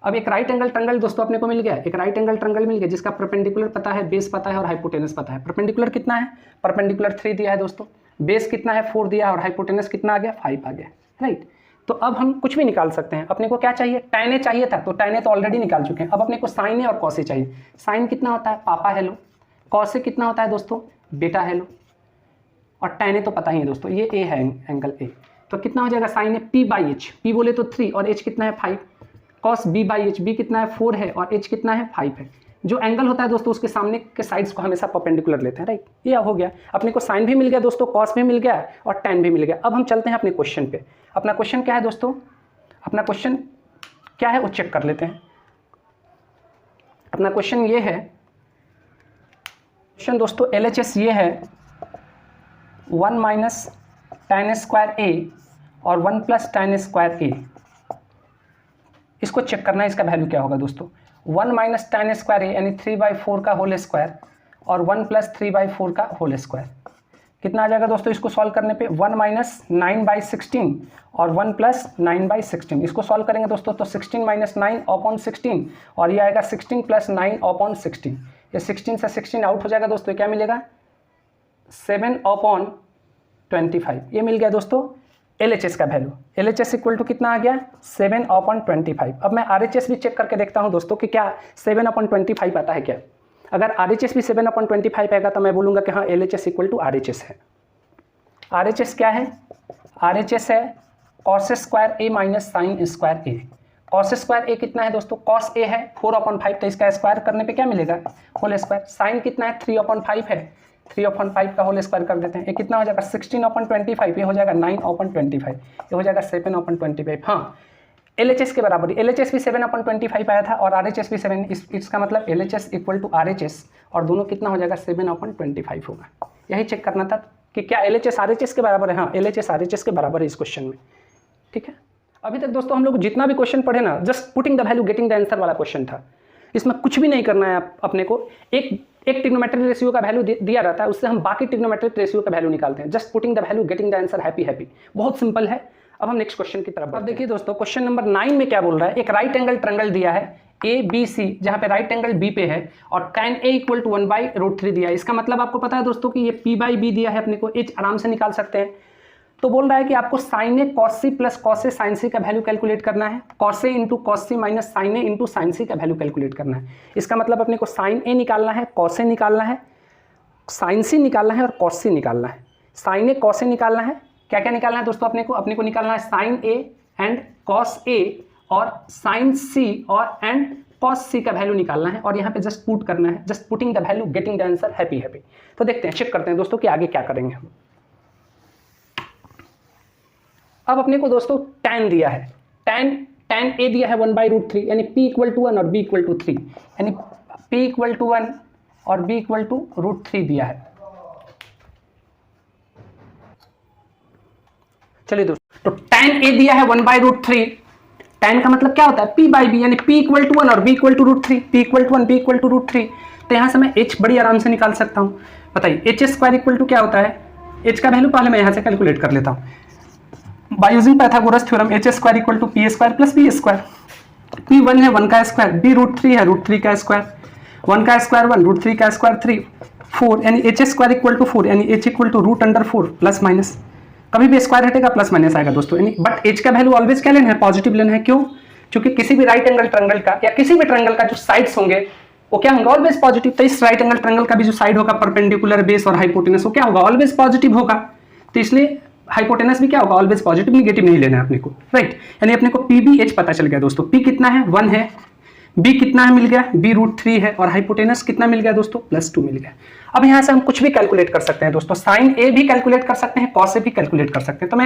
अब एक राइट एंगल ट्रायंगल दोस्तों अपने को मिल गया, एक राइट एंगल ट्रायंगल मिल गया जिसका परपेंडिकुलर पता है, बेस पता है और हाइपोटेनस पता है। परपेंडिकुलर कितना है, परपेंडिकुलर 3 दिया है दोस्तों, बेस कितना है 4 दिया है और हाइपोटेनस कितना आ गया 5 आ गया, राइट। तो अब हम कुछ भी निकाल सकते हैं। अपने को क्या चाहिए, tan a चाहिए था, तो tan a तो ऑलरेडी निकाल चुके हैं। अब अपने को sin a और cos a चाहिए। sin कितना होता है पापा हेलो, cos a कितना होता है दोस्तों बेटा हेलो, और tan a तो पता ही है दोस्तों, ये a है एंगल a, तो कितना हो जाएगा sin a p/h, p बोले तो 3 और h कितना है 5, cos b/h, b कितना है 4 है और h कितना है 5 है। जो एंगल होता है दोस्तों उसके सामने के साइड्स को हमेशा परपेंडिकुलर लेते हैं, राइट। ये हो गया, अपने को साइन भी मिल गया दोस्तों, कॉस भी मिल गया और tan भी मिल गया। अब हम चलते हैं अपने क्वेश्चन पे। अपना क्वेश्चन क्या है दोस्तों, अपना क्वेश्चन क्या है वो चेक कर लेते हैं। अपना क्वेश्चन ये है, क्वेश्चन दोस्तों LHS ये है 1 माइनस tan स्क्वायर a और 1 प्लस tan स्क्वायर a। इसको चेक करना है, इसका वैल्यू क्या होगा दोस्तों। 1 माइनस tan स्क्वायर a यानी 3/4 का होल स्क्वायर और 1 प्लस 3/4 का होल स्क्वायर कितना आ जाएगा दोस्तों। इसको सॉल्व करने पे 1 माइनस 9/16 और 1 प्लस 9/16, इसको सॉल्व करेंगे दोस्तों तो 16 माइनस 9/16 और ये आएगा 16 प्लस 9/16। ये 16 से 16 आउट हो जाएगा दोस्तों, क्या मिलेगा 7/25। ये मिल गया दोस्तों LHS का वैल्यू। LHS इक्वल टू कितना आ गया 7/25। अब मैं RHS भी चेक करके देखता हूं दोस्तों कि क्या 7/25 आता है क्या। अगर RHS भी 7/25 आएगा तो मैं बोलूँगा कि हाँ LHS इक्वल टू RHS है। RHS क्या है, RHS है cos square a minus sine square a। cos square a कितना है दोस्तों, cos a है 4/5, तो इसका स्क्वायर करने पे क्या मिलेगा होल स्क्वायर। साइन कितना है 3/5 है, 3/5 का होल स्क्वायर कर देते हैं, ये कितना हो जाएगा 16/25, ये हो जाएगा 9/25, ये हो जाएगा 7/25। हाँ LHS के बराबर, LHS भी 7/25 आया था और RHS भी 7, इसका मतलब LHS इक्वल टू RHS और दोनों कितना हो जाएगा 7/25 होगा। यही चेक करना था कि क्या LHS RHS के बराबर है। हाँ LHS RHS के बराबर है इस क्वेश्चन में, ठीक है। अभी तक दोस्तों हम लोग जितना भी क्वेश्चन पढ़े ना, just putting the value getting the answer वाला क्वेश्चन था। इसमें कुछ भी नहीं करना है अपने को, एक ट्रिग्नोमेट्रिक रेशियो का वैल्यू दिया रहता है, उससे हम बाकी ट्रिग्नोमेट्रिक रेशियो का वैल्यू निकालते हैं। Just putting the value getting the answer, happy. बहुत सिंपल है। अब हम नेक्स्ट क्वेश्चन की तरफ। अब देखिए दोस्तों क्वेश्चन नंबर 9 में क्या बोल रहा है, एक राइट एंगल ट्रायंगल दिया है ABC जहां पे राइट एंगल B पे है और tan A इक्वल टू 1/√3 दिया है। इसका मतलब आपको पता है दोस्तों कि ये P/B दिया है, अपने को H आराम से निकाल सकते हैं। तो बोल रहा है कि आपको sin A cos C plus cos A sin C का वैल्यू कैलकुलेट करना है, cos A into cos C minus sin A into sin C का वैल्यू कैलकुलेट करना है। इसका मतलब अपने को sin A निकालना है, cos A निकालना है, sin C निकालना है और cos C निकालना है। sin A cos A निकालना है, क्या क्या निकालना है दोस्तों अपने को निकालना है sin A and cos A और sin C और एंड cos C का वैल्यू निकालना है और यहाँ पे जस्ट पुट करना है, just putting the value getting the answer, happy. तो देखते हैं, चेक करते हैं दोस्तों कि आगे क्या करेंगे हम। अब अपने को दोस्तों tan दिया है, tan A दिया है 1/√3 यानी P इक्वल टू 1 और B इक्वल टू 3, यानी P इक्वल टू 1 और B इक्वल टू √3 दिया है। चलिए दोस्तों, तो tan A दिया है 1/√3, tan का मतलब क्या होता है P/B यानी P इक्वल टू 1 और B equal to √3, P equal to 1 B equal to √3। तो यहाँ से मैं H बड़ी आराम से निकाल सकता हूँ। बताइए H स्क्वायर इक्वल टू क्या होता है, H का वैल्यू पहले मैं यहाँ से कैलकुलेट कर लेता हूँ by using Pythagoras theorem. H square equal to P square plus B square. P 1 है 1 का स्क्वायर, B √3 है √3 का स्क्वायर, 1 का स्क्वायर 1, √3 का स्क्वायर 3, 4 यानी H स्क्वायर इक्वल टू 4 यानी H equal to √4 plus minus, कभी भी स्क्वायर हटेगा प्लस माइनस आएगा दोस्तों, यानी बट H का वैल्यू ऑलवेज क्या लेना है, पॉजिटिव लेना है। क्यों, क्योंकि किसी भी राइट एंगल ट्रायंगल का या किसी भी ट्रायंगल का जो साइड्स होंगे वो क्या होंगे, ऑलवेज पॉजिटिव। तो इस राइट एंगल ट्रायंगल का भी जो साइड होगा परपेंडिकुलर, बेस और हाइपोटेनस, वो क्या होगा, ऑलवेज पॉजिटिव होगा। तो इसलिए हाइपोटेनस भी क्या होगा, ऑलवेज पॉजिटिव, निगेटिव नहीं लेना है अपने को, राइट। यानी अपने को PBH पता चल गया दोस्तों, P कितना है 1 है, B कितना है मिल गया, B √3 है और हाइपोटेनस कितना मिल गया दोस्तों +2 मिल गया। अब यहाँ से हम कुछ भी कैलकुलेट कर सकते हैं दोस्तों, sin A भी कैलकुलेट कर सकते हैं, cos A भी कैलकुलेट कर सकते हैं। तो मैं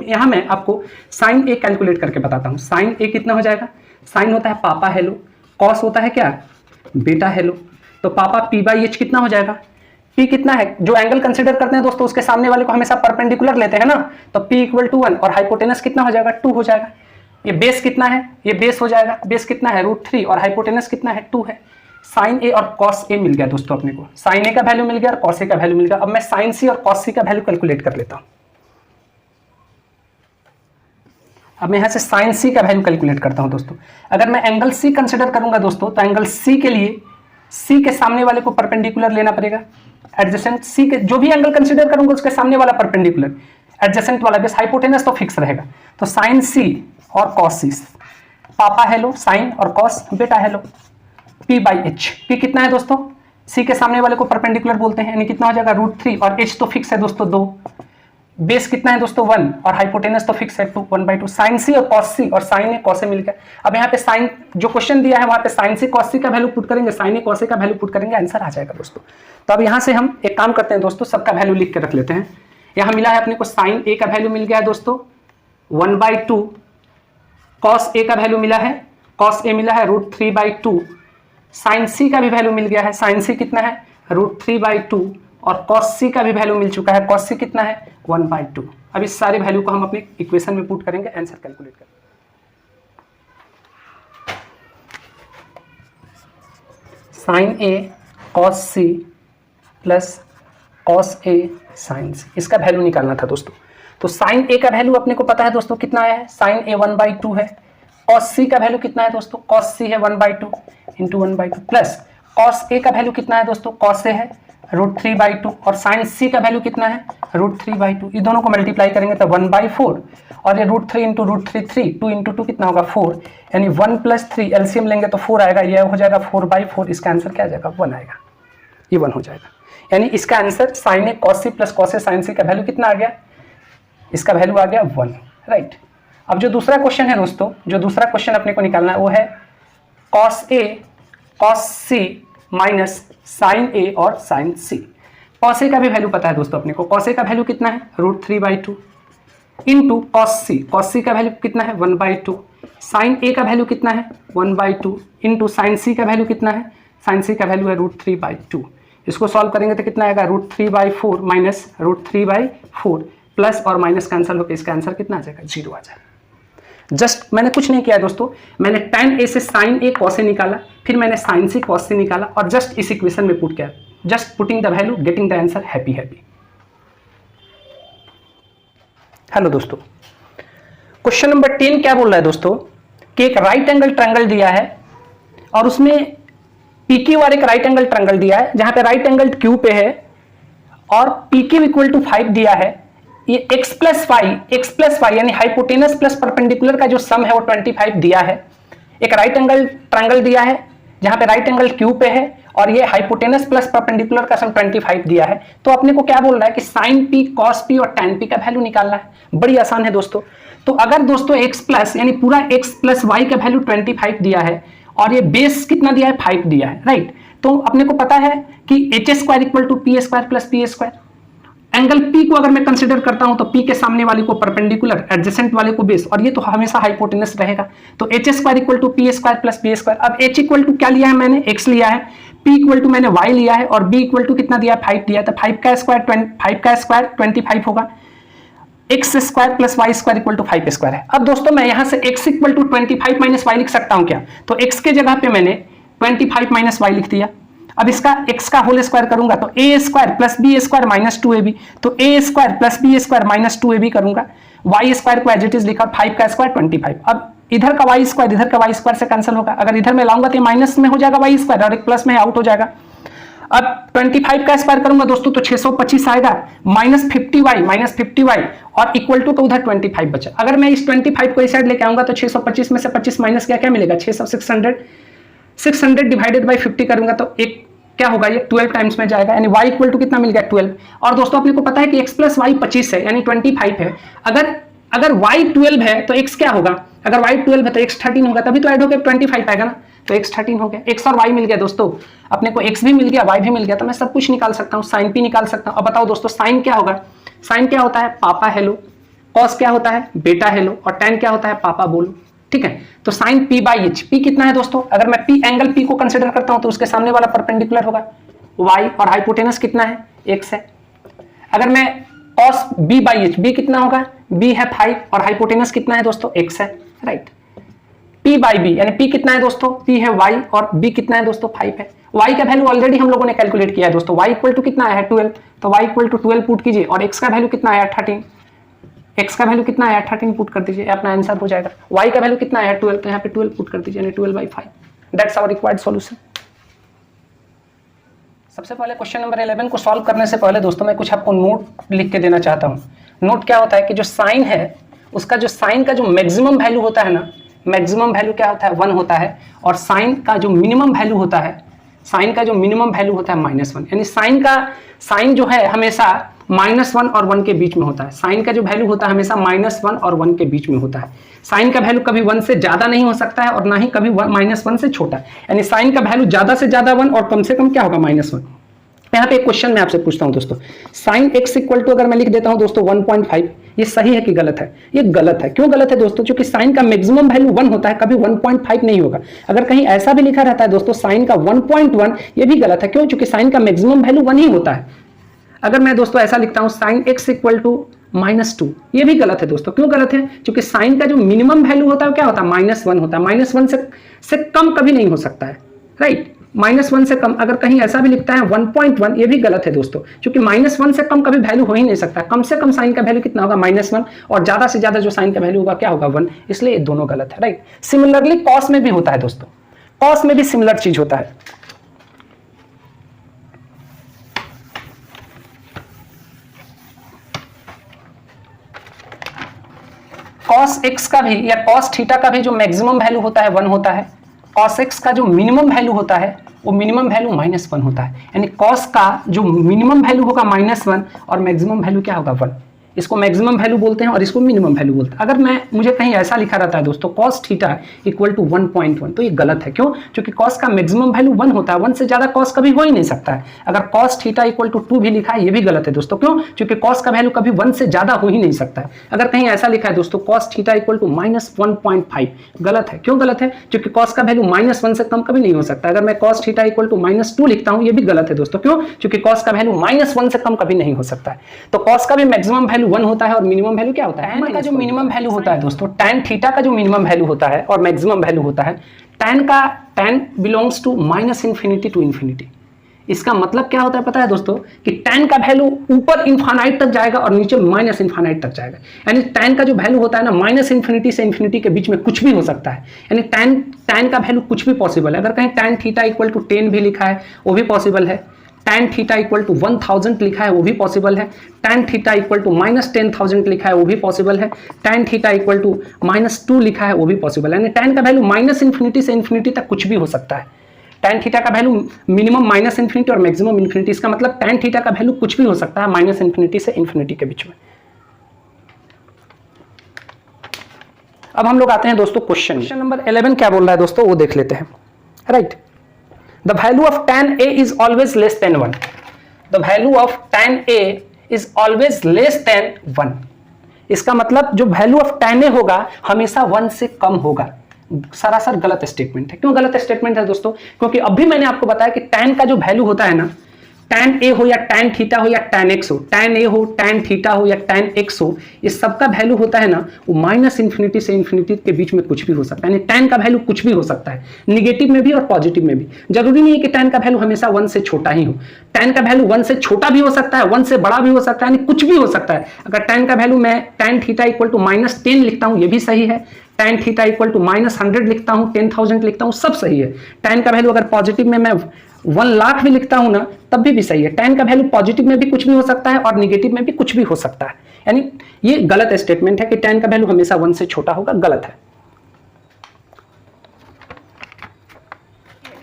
यहाँ मैं आपको sin A कैलकुलेट करके बताता हूँ। sin A कितना हो जाएगा, sin होता है पापा हेलो, cos होता है क्या बेटा हेलो, तो पापा P/H कितना हो जाएगा, P कितना है, जो एंगल कंसीडर करते हैं दोस्तों उसके सामने वाले को हमेशा परपेंडिकुलर लेते हैं ना, तो P इक्वल टू 1 और हाइपोटेनस कितना हो जाएगा 2 हो जाएगा। ये बेस कितना है, ये बेस हो जाएगा, बेस कितना है √3 और हाइपोटेनस कितना है 2 है। sin A और cos A मिल गया दोस्तों अपने को, sin A का वैल्यू मिल गया और cos A का वैल्यू मिल गया। अब मैं sin C और cos C का वैल्यू कैलकुलेट कर लेता हूं। अब मैं यहाँ से साइन सी का वैल्यू कैलकुलेट करता हूँ दोस्तों। अगर मैं एंगल सी कंसिडर करूंगा दोस्तों, तो एंगल सी के लिए सी के सामने वाले को परपेंडिकुलर लेना पड़ेगा, एडजेसेंट सी के जो भी एंगल कंसिडर करूंगा उसके सामने वाला परपेंडिकुलर, एडजेसेंट वाला बेस हाइपोटेनस तो फिक्स रहेगा। तो साइन सी और कॉस सी, पापा है लो, साइन और कॉस बेटा है लो, पी बाई एच। पी कितना है दोस्तों, सी के सामने वाले को परपेंडिकुलर बोलते हैं, यानी कितना हो जाएगा √3, और एच तो फिक्स है दोस्तों 2, बेस कितना है दोस्तों 1, और हाइपोटेनस तो फिक्स है 2, 1/2। साइन सी और कॉस सी, और साइन ए कॉस ए मिल गया। अब यहाँ पे साइन जो क्वेश्चन दिया है वहां पे साइन सी कॉस सी का वैल्यू पुट करेंगे, साइन ए कॉस ए का वैल्यू पुट करेंगे, आंसर आ जाएगा दोस्तों। तो अब यहाँ से हम एक काम करते हैं दोस्तों, सबका वैल्यू लिख के रख लेते हैं। यहाँ मिला है अपने को साइन ए का वैल्यू मिल गया है दोस्तों 1/2, कॉस ए का वैल्यू मिला है, कॉस ए मिला है √3/2, साइन सी का भी वैल्यू मिल गया है, साइन सी कितना है √3/2, और कॉस सी का भी वैल्यू मिल चुका है, कॉस सी कितना है 1/2। अब इस सारे वैल्यू को हम अपने इक्वेशन में पुट करेंगे, आंसर कैलकुलेट करेंगे। Sign A cos C plus cos A sine सी, इसका वैल्यू निकालना था दोस्तों। तो साइन ए का वैल्यू अपने को पता है दोस्तों कितना आया है, साइन ए 1/2 है, कॉस सी का वैल्यू कितना है दोस्तों, कॉस सी है 1/2 इंटू 1/2, प्लस कॉस ए का वैल्यू कितना है दोस्तों, कॉस ए है √3/2, और साइन सी का वैल्यू कितना है √3/2। ये दोनों को मल्टीप्लाई करेंगे तो 1/4, और ये √3 इंटू √3 3, 2 इंटू 2 कितना होगा 4, यानी 1 + 3 एलसीएम लेंगे तो 4 आएगा, ये हो जाएगा 4/4। इसका आंसर क्या आ जाएगा 1 आएगा, ये 1 हो जाएगा। यानी इसका answer sine A cos C plus cos A sine सी का वैल्यू कितना आ गया, इसका वैल्यू आ गया 1, राइट। अब जो दूसरा क्वेश्चन है दोस्तों, जो दूसरा क्वेश्चन अपने को निकालना है वो है cos A cos C minus sign ए और साइन सी। कॉस ए का भी वैल्यू पता है दोस्तों अपने को, कॉस ए का वैल्यू कितना है √3/2 इंटू कॉस सी का वैल्यू कितना है 1/2, साइन ए का वैल्यू कितना है 1/2 इंटू साइन सी का वैल्यू कितना है, साइन सी का वैल्यू है √3/2। इसको सॉल्व करेंगे तो कितना आएगा √3/4 माइनस √3/4, प्लस और माइनस कैंसिल होकर इसका आंसर कितना आ जाएगा 0 आ जाएगा। जस्ट मैंने कुछ नहीं किया दोस्तों, मैंने tan ए से sin ए cos ए निकाला, फिर मैंने sin से cos से निकाला, और जस्ट इस इक्वेशन में पुट किया, just putting the value getting the answer, happy happy. Hello दोस्तों, क्वेश्चन नंबर 10 क्या बोल रहा है दोस्तों कि एक राइट एंगल ट्रायंगल दिया है और उसमें PQ और एक राइट एंगल ट्रायंगल दिया है, जहां पे राइट एंगल Q पे है और PQ = 5 दिया है। ये x प्लस वाई यानी हाइपोटेनस प्लस परपेंडिकुलर का जो सम है वो 25 दिया है। एक राइट एंगल ट्रायंगल दिया है जहां पे राइट एंगल Q पे है और ये हाइपोटेनस प्लस परपेंडिकुलर का सम 25 दिया है। तो अपने को क्या बोल रहा है कि साइन P कॉस P और tan P का वैल्यू निकालना है। बड़ी आसान है दोस्तों। तो अगर दोस्तों x प्लस यानी पूरा x प्लस वाई का वैल्यू 25 दिया है और ये बेस कितना दिया है 5 दिया है, राइट। तो अपने को पता है कि h² = p² plus p²। Angle P को अगर मैं कंसीडर करता हूं तो P के सामने वाले को परपेंडिकुलर, एडजेसेंट वाले को बेस, और ये तो हमेशा हाइपोटेनस रहेगा। तो h² = p² प्लस p²। अब h = क्या लिया है मैंने, x लिया है, p = मैंने y लिया है, और b = कितना दिया है 5 दिया है। तो 5 का स्क्वायर 25 होगा, x² प्लस y² = 5² है। अब दोस्तों मैं यहां से x = 25 माइनस y लिख सकता हूं क्या, तो x के जगह पे मैंने 25 माइनस y लिख दिया। अब इसका x का होल स्क्वायर करूंगा तो a² plus b² minus 2ab, तो a² plus b² minus 2ab करूंगा, y² को एज इट इज लिखा, 5 का स्क्वायर 25। अब इधर का y² इधर का y² से कैंसिल होगा, अगर इधर में लाऊंगा तो माइनस में हो जाएगा y² और एक प्लस में आउट हो जाएगा। अब 25 का स्क्वायर करूंगा दोस्तों तो 625 आएगा, माइनस 50y और इक्वल टू तो उधर 25 बचा। अगर मैं इस 25 को इस साइड लेके आऊंगा तो 625 में से 25 माइनस क्या मिलेगा 600 डिवाइडेड बाय 50 करूंगा तो एक क्या होगा, ये 12 टाइम्स में जाएगा, यानी y इक्वल टू कितना मिल गया 12। और दोस्तों अपने को पता है कि x प्लस वाई 25 है यानी 25 है। अगर y 12 है तो x क्या होगा, अगर y 12 है तो x 13 होगा, तभी तो ऐड होकर 25 आएगा ना, तो x 13 हो गया। x और y मिल गया दोस्तों, अपने को x भी मिल गया y भी मिल गया, तो मैं सब कुछ निकाल सकता हूँ, साइन p निकाल सकता हूँ। अब बताओ दोस्तों साइन क्या होगा, साइन क्या होता है पापा हेलो, कॉस क्या होता है बेटा हेलो, और tan क्या होता है पापा बोलो, ठीक है। तो साइन p/h, p कितना है दोस्तों, अगर मैं p एंगल p को कंसीडर करता हूं तो उसके सामने वाला परपेंडिकुलर होगा y, और हाइपोटेनस कितना है x है। अगर मैं cos b/h, b कितना होगा, b है 5 और हाइपोटेनस कितना है दोस्तों x है, राइट। p/b यानी p कितना है दोस्तों, p है y और b कितना है दोस्तों 5 है। y का वैल्यू ऑलरेडी हम लोगों ने कैलकुलेट किया है दोस्तों, y इक्वल टू कितना आया है 12, तो y इक्वल टू 12 पुट कीजिए और x का वैल्यू कितना आया 13, x का वैल्यू कितना आया 13 पुट कर दीजिए, अपना आंसर हो जाएगा। y का वैल्यू कितना आया 12, तो यहाँ पे 12 पुट कर दीजिए, यानी 12/5। That's our required solution. सबसे पहले क्वेश्चन नंबर 11 को सॉल्व करने से पहले दोस्तों मैं कुछ आपको नोट लिख के देना चाहता हूँ। नोट क्या होता है कि जो साइन है उसका जो साइन का जो मैक्सिमम वैल्यू होता है ना, मैक्सिमम वैल्यू क्या होता है 1 होता है, और साइन का जो मिनिमम वैल्यू होता है, साइन का जो मिनिमम वैल्यू होता है -1, यानी साइन जो है हमेशा -1 और 1 के बीच में होता है। साइन का जो वैल्यू होता है हमेशा -1 और 1 के बीच में होता है। साइन का वैल्यू कभी 1 से ज्यादा नहीं हो सकता है और ना ही कभी -1 से छोटा, यानी साइन का वैल्यू ज्यादा से ज्यादा 1 और कम से कम क्या होगा -1। यहाँ पे एक क्वेश्चन मैं आपसे पूछता हूँ दोस्तों, साइन x इक्वल टू अगर मैं लिख देता हूँ दोस्तों 1.5, ये सही है कि गलत है? ये गलत है। क्यों गलत है दोस्तों? क्योंकि साइन का मैक्सिमम वैल्यू 1 होता है, कभी 1.5 नहीं होगा। अगर कहीं ऐसा भी लिखा रहता है दोस्तों साइन का 1.1, ये भी गलत है। क्यों? क्योंकि साइन का मैक्सिमम वैल्यू 1 ही होता है। अगर मैं दोस्तों ऐसा लिखता हूँ साइन x इक्वल टू -2, ये भी गलत है दोस्तों। क्यों गलत है? क्योंकि साइन का जो मिनिमम वैल्यू होता है क्या होता है? -1 होता है। -1 से कम कभी नहीं हो सकता है, राइट? -1 से कम अगर कहीं ऐसा भी लिखता है 1.1, ये भी गलत है दोस्तों, क्योंकि -1 से कम कभी वैल्यू हो ही नहीं सकता। कम से कम साइन का वैल्यू कितना होगा? -1, और ज्यादा से ज्यादा जो साइन का वैल्यू होगा क्या होगा? 1। इसलिए ये दोनों गलत है, राइट? सिमिलरली कॉस में भी होता है दोस्तों, कॉस में भी सिमिलर चीज होता है। cos x का भी या cos थीटा का भी जो मैक्सिमम वैल्यू होता है 1 होता है। cos x का जो मिनिमम वैल्यू होता है वो मिनिमम वैल्यू -1 होता है, यानी cos का जो मिनिमम वैल्यू होगा -1 और मैक्सिमम वैल्यू क्या होगा? 1। इसको मैक्सिमम वैल्यू बोलते हैं और इसको मिनिमम वैल्यू बोलते हैं। अगर मुझे कहीं ऐसा लिखा रहता है दोस्तों cos थीटा इक्वल टू 1.1, तो ये गलत है। क्यों? क्योंकि cos का मैक्सिमम वैल्यू 1 होता है, 1 से ज्यादा cos कभी हो ही नहीं सकता है। अगर cos थीटा इक्वल टू 2 भी लिखा है, ये भी गलत है दोस्तों। क्यों? क्योंकि cos का वैल्यू कभी 1 से ज्यादा हो ही नहीं सकता है। अगर कहीं ऐसा लिखा है दोस्तों cos थीटा इक्वल टू -1.5, गलत है। क्यों गलत है? क्योंकि cos का वैल्यू -1 से कम कभी नहीं हो सकता। अगर मैं cos थीटा इक्वल टू -2 लिखता हूं, ये भी गलत है दोस्तों। क्यों? क्योंकि cos का वैल्यू -1 से कम कभी नहीं हो सकता है। तो cos का भी मैक्सिमम वैल्यू 1 होता है और मिनिमम वैल्यू क्या होता है? tan का जो मिनिमम वैल्यू होता है दोस्तों, tan थीटा का जो मिनिमम वैल्यू होता है और मैक्सिमम वैल्यू होता है, tan बिलोंग्स टू -∞ टू ∞। इसका मतलब क्या होता है पता है दोस्तों? कि tan का वैल्यू ऊपर इनफाइनाइट तक जाएगा और नीचे -∞ तक जाएगा। यानी tan का जो वैल्यू होता है ना, -∞ से ∞ के बीच में कुछ भी हो सकता है। यानी tan का वैल्यू कुछ भी पॉसिबल है। अगर कहीं tan थीटा इक्वल टू 10 भी लिखा है वो भी पॉसिबल है। tan थीटा इक्वल टू 1000 लिखा है वो भी पॉसिबल है। tan थीटा इक्वल टू -10,000 लिखा है वो भी पॉसिबल है। tan थीटा इक्वल टू -2 लिखा है वो भी पॉसिबल है। यानी tan का वैल्यू -∞ से ∞ तक कुछ भी हो सकता है। tan थीटा का वैल्यू मिनिमम -∞ और मैक्सिमम ∞, इसका मतलब tan थीटा का वैल्यू कुछ भी हो सकता है -∞ से ∞ के बीच में। अब हम लोग आते हैं दोस्तों क्वेश्चन नंबर 11 क्या बोल रहा है दोस्तों, वो देख लेते हैं, right? The value of tan A is always less than 1. The value of tan A is always less than 1. इसका मतलब जो वैल्यू ऑफ tan A होगा हमेशा 1 से कम होगा। सरासर गलत स्टेटमेंट है। क्यों गलत स्टेटमेंट है दोस्तों? क्योंकि अभी मैंने आपको बताया कि tan का जो वैल्यू होता है ना, tan A हो या tan थीटा हो या tan x हो, tan A हो tan थीटा हो या tan x हो, इस सब का वैल्यू होता है ना वो -∞ से ∞ के बीच में कुछ भी हो सकता है। यानी tan का वैल्यू कुछ भी हो सकता है, निगेटिव में भी और पॉजिटिव में भी। जरूरी नहीं है कि tan का वैल्यू हमेशा 1 से छोटा ही हो। tan का वैल्यू 1 से छोटा भी हो सकता है, 1 से बड़ा भी हो सकता है, यानी कुछ भी हो सकता है। अगर tan का वैल्यू मैं tan थीटा इक्वल टू -10 लिखता हूं, ये भी सही है। tan थीटा इक्वल टू -100 लिखता हूं, 10,000 लिखता हूं, सब सही है। tan का वैल्यू अगर पॉजिटिव में मैं 1 लाख भी लिखता हूं ना, तब भी सही है। tan का वैल्यू पॉजिटिव में भी कुछ भी हो सकता है और निगेटिव में भी कुछ भी हो सकता है। यानी ये गलत स्टेटमेंट है कि tan का वैल्यू हमेशा 1 से छोटा होगा, गलत है।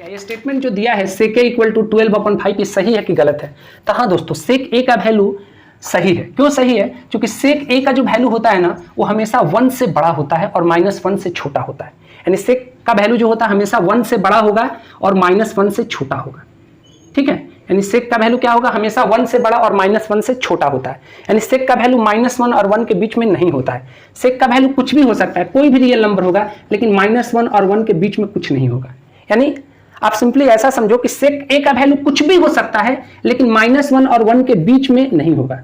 ये स्टेटमेंट जो दिया है sec a इक्वल टू 12/5, ये सही है कि गलत है? तो हाँ दोस्तों, sec a का वैल्यू सही है। क्यों सही है? क्योंकि sec a का जो वैल्यू होता है ना वो हमेशा 1 से बड़ा होता है और -1 से छोटा होता है। यानी sec का वैल्यू जो होता है हमेशा 1 से बड़ा होगा और -1 से छोटा होगा, ठीक है? यानी sec का वैल्यू क्या होगा? हमेशा 1 से बड़ा और -1 से छोटा होता है। यानी sec का वैल्यू -1 और 1 के बीच में नहीं होता है। sec का वैल्यू कुछ भी हो सकता है, कोई भी रियल नंबर होगा, लेकिन -1 और 1 के बीच में कुछ नहीं होगा। यानी आप सिंपली ऐसा समझो कि sec a का वैल्यू कुछ भी हो सकता है, लेकिन -1 और 1 के बीच में नहीं होगा।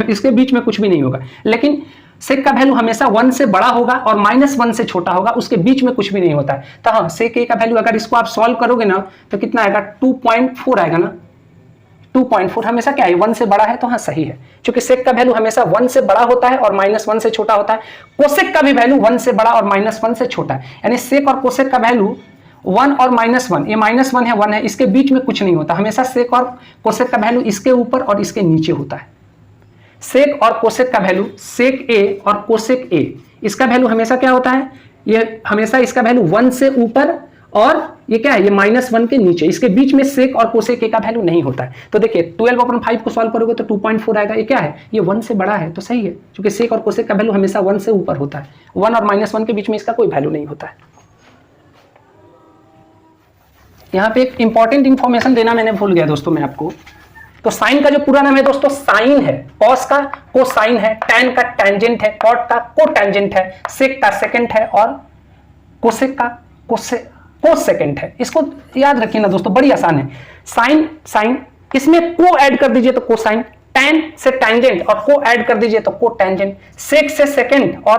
इसके बीच में कुछ भी नहीं होगा, लेकिन sec का वैल्यू हमेशा 1 से बड़ा होगा और -1 से छोटा होगा, उसके बीच में कुछ भी नहीं होता है। तो हाँ, sec a का वैल्यू अगर इसको आप सॉल्व करोगे ना तो कितना आएगा? 2.4 आएगा ना, 2.4 हमेशा क्या है 1 से बड़ा है, तो हाँ सही है, क्योंकि सेक का वैल्यू हमेशा 1 से बड़ा होता है और -1 से छोटा होता है। कोसेक का भी वैल्यू 1 से बड़ा और -1 से छोटा है, यानी सेक और कोसेक का वैल्यू 1 और -1, ये -1 है 1 है, इसके बीच में कुछ नहीं होता, हमेशा सेक और कोसेक का वैल्यू इसके ऊपर और इसके नीचे होता है। सेक और कोसेक का वैल्यू, सेक ए और कोसेक ए, इसका वैल्यू हमेशा क्या होता है, ये हमेशा इसका वैल्यू 1 से ऊपर और ये क्या है, ये -1 के नीचे, इसके बीच में सेक और कोसेक ए का वैल्यू नहीं होता है। तो देखिए 12/5 को सॉल्व करोगे तो 2.4 आएगा, ये क्या है, ये 1 से बड़ा है, तो सही है, क्योंकि सेक और कोसेक का वैल्यू हमेशा 1 से ऊपर होता है, 1 और -1 के बीच में इसका कोई वैल्यू नहीं होता है। यहाँ पे एक इंपॉर्टेंट इंफॉर्मेशन देना मैंने भूल गया दोस्तों मैं आपको, तो साइन का जो पूरा नाम है दोस्तों साइन है, कॉस का कोसाइन है, टैन का टैंजेंट है, कॉट का कोटैंजेंट है, सेक का सेकेंट है और कोसेक का कोसेकेंट है। इसको याद रखिए ना दोस्तों, बड़ी आसान है। साइन साइन, इसमें को ऐड कर दीजिए तो कोसाइन, टैन से टैंजेंट और को ऐड कर दीजिए तो कोटैंजेंट, सेक से सेकेंड और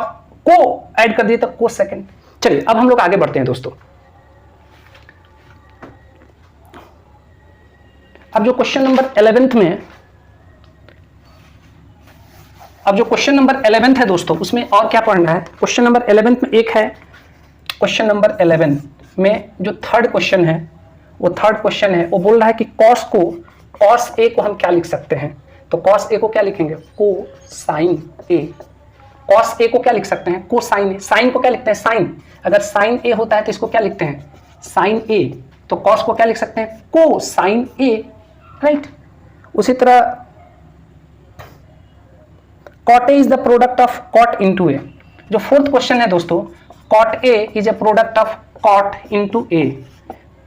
को ऐड कर दीजिए तो कोसेकेंट। चलिए अब हम लोग आगे बढ़ते हैं दोस्तों। अब जो क्वेश्चन नंबर 11th में, अब जो क्वेश्चन नंबर 11th है दोस्तों, उसमें और क्या पढ़ना है। क्वेश्चन नंबर 11th में एक है, क्वेश्चन नंबर 11 में जो थर्ड क्वेश्चन है, वो थर्ड क्वेश्चन है, वो बोल रहा है कि कॉस ए को हम क्या लिख सकते हैं। तो कॉस ए को क्या लिखेंगे, कोसाइन ए। कॉस ए को क्या लिख सकते हैं, कोसाइन ए। साइन को क्या लिखते हैं, साइन। अगर साइन ए होता है तो इसको क्या लिखते हैं, साइन ए। तो कॉस को क्या लिख सकते हैं, कोसाइन ए, राइट। उसी तरह cot A is the product of cot into A. जो फोर्थ क्वेश्चन है दोस्तों, cot A is a product of cot into A.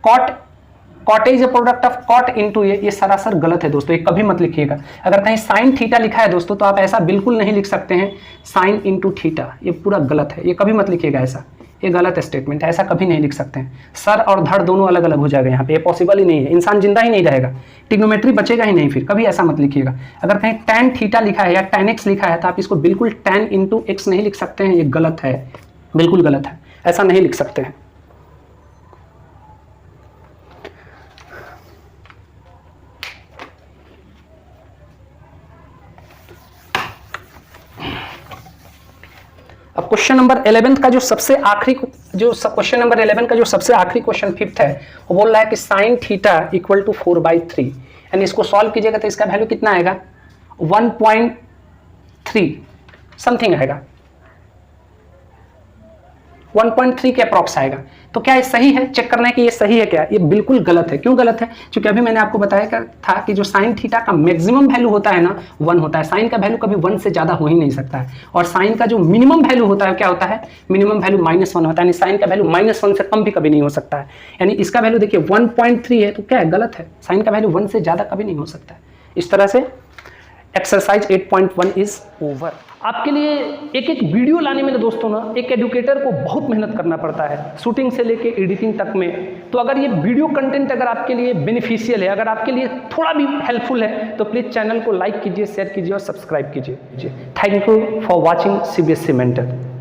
Cot A is a product of cot into A, ये सरासर गलत है दोस्तों, ये कभी मत लिखिएगा। अगर कहीं साइन थीटा लिखा है दोस्तों तो आप ऐसा बिल्कुल नहीं लिख सकते हैं साइन इंटू थीटा, ये पूरा गलत है, ये कभी मत लिखिएगा ऐसा, ये गलत स्टेटमेंट है, ऐसा कभी नहीं लिख सकते हैं। सर और धड़ दोनों अलग अलग हो जाएगा यहाँ पे, ये पॉसिबल ही नहीं है, इंसान जिंदा ही नहीं रहेगा, ट्रिग्नोमेट्री बचेगा ही नहीं, फिर कभी ऐसा मत लिखिएगा। अगर कहीं टैन थीटा लिखा है या टैन एक्स लिखा है तो आप इसको बिल्कुल टैन इंटू एक्स नहीं लिख सकते हैं, ये गलत है, बिल्कुल गलत है, ऐसा नहीं लिख सकते हैं। अब क्वेश्चन नंबर 11 का जो सबसे आखिरी, जो क्वेश्चन नंबर 11 का जो सबसे आखिरी क्वेश्चन 5th है, वो बोल रहा है कि साइन थीटा इक्वल टू 4/3, यानी इसको सॉल्व कीजिएगा तो इसका वैल्यू कितना आएगा, 1.3 समथिंग आएगा, 1.3 के अप्रॉक्स आएगा। तो क्या ये सही है, चेक करना है कि ये सही है क्या, ये बिल्कुल गलत है। क्यों गलत है, क्योंकि अभी मैंने आपको बताया था कि जो साइन थीटा का मैक्सिमम वैल्यू होता है ना 1 होता है, साइन का वैल्यू कभी 1 से ज्यादा हो ही नहीं सकता है, और साइन का जो मिनिमम वैल्यू होता है क्या होता है, मिनिमम वैल्यू -1 होता है, यानी साइन का वैल्यू -1 से कम भी कभी नहीं हो सकता है। यानी इसका वैल्यू देखिए 1.3 है, तो क्या है, गलत है, साइन का वैल्यू 1 से ज्यादा कभी नहीं हो सकता है। इस तरह से एक्सरसाइज 8.1 इज ओवर। आपके लिए एक एक वीडियो लाने में दोस्तों ना एक एजुकेटर को बहुत मेहनत करना पड़ता है, शूटिंग से लेके एडिटिंग तक में। तो अगर ये वीडियो कंटेंट अगर आपके लिए बेनिफिशियल है, अगर आपके लिए थोड़ा भी हेल्पफुल है, तो प्लीज़ चैनल को लाइक कीजिए, शेयर कीजिए और सब्सक्राइब कीजिए। Thank you for watching CBSE mentor.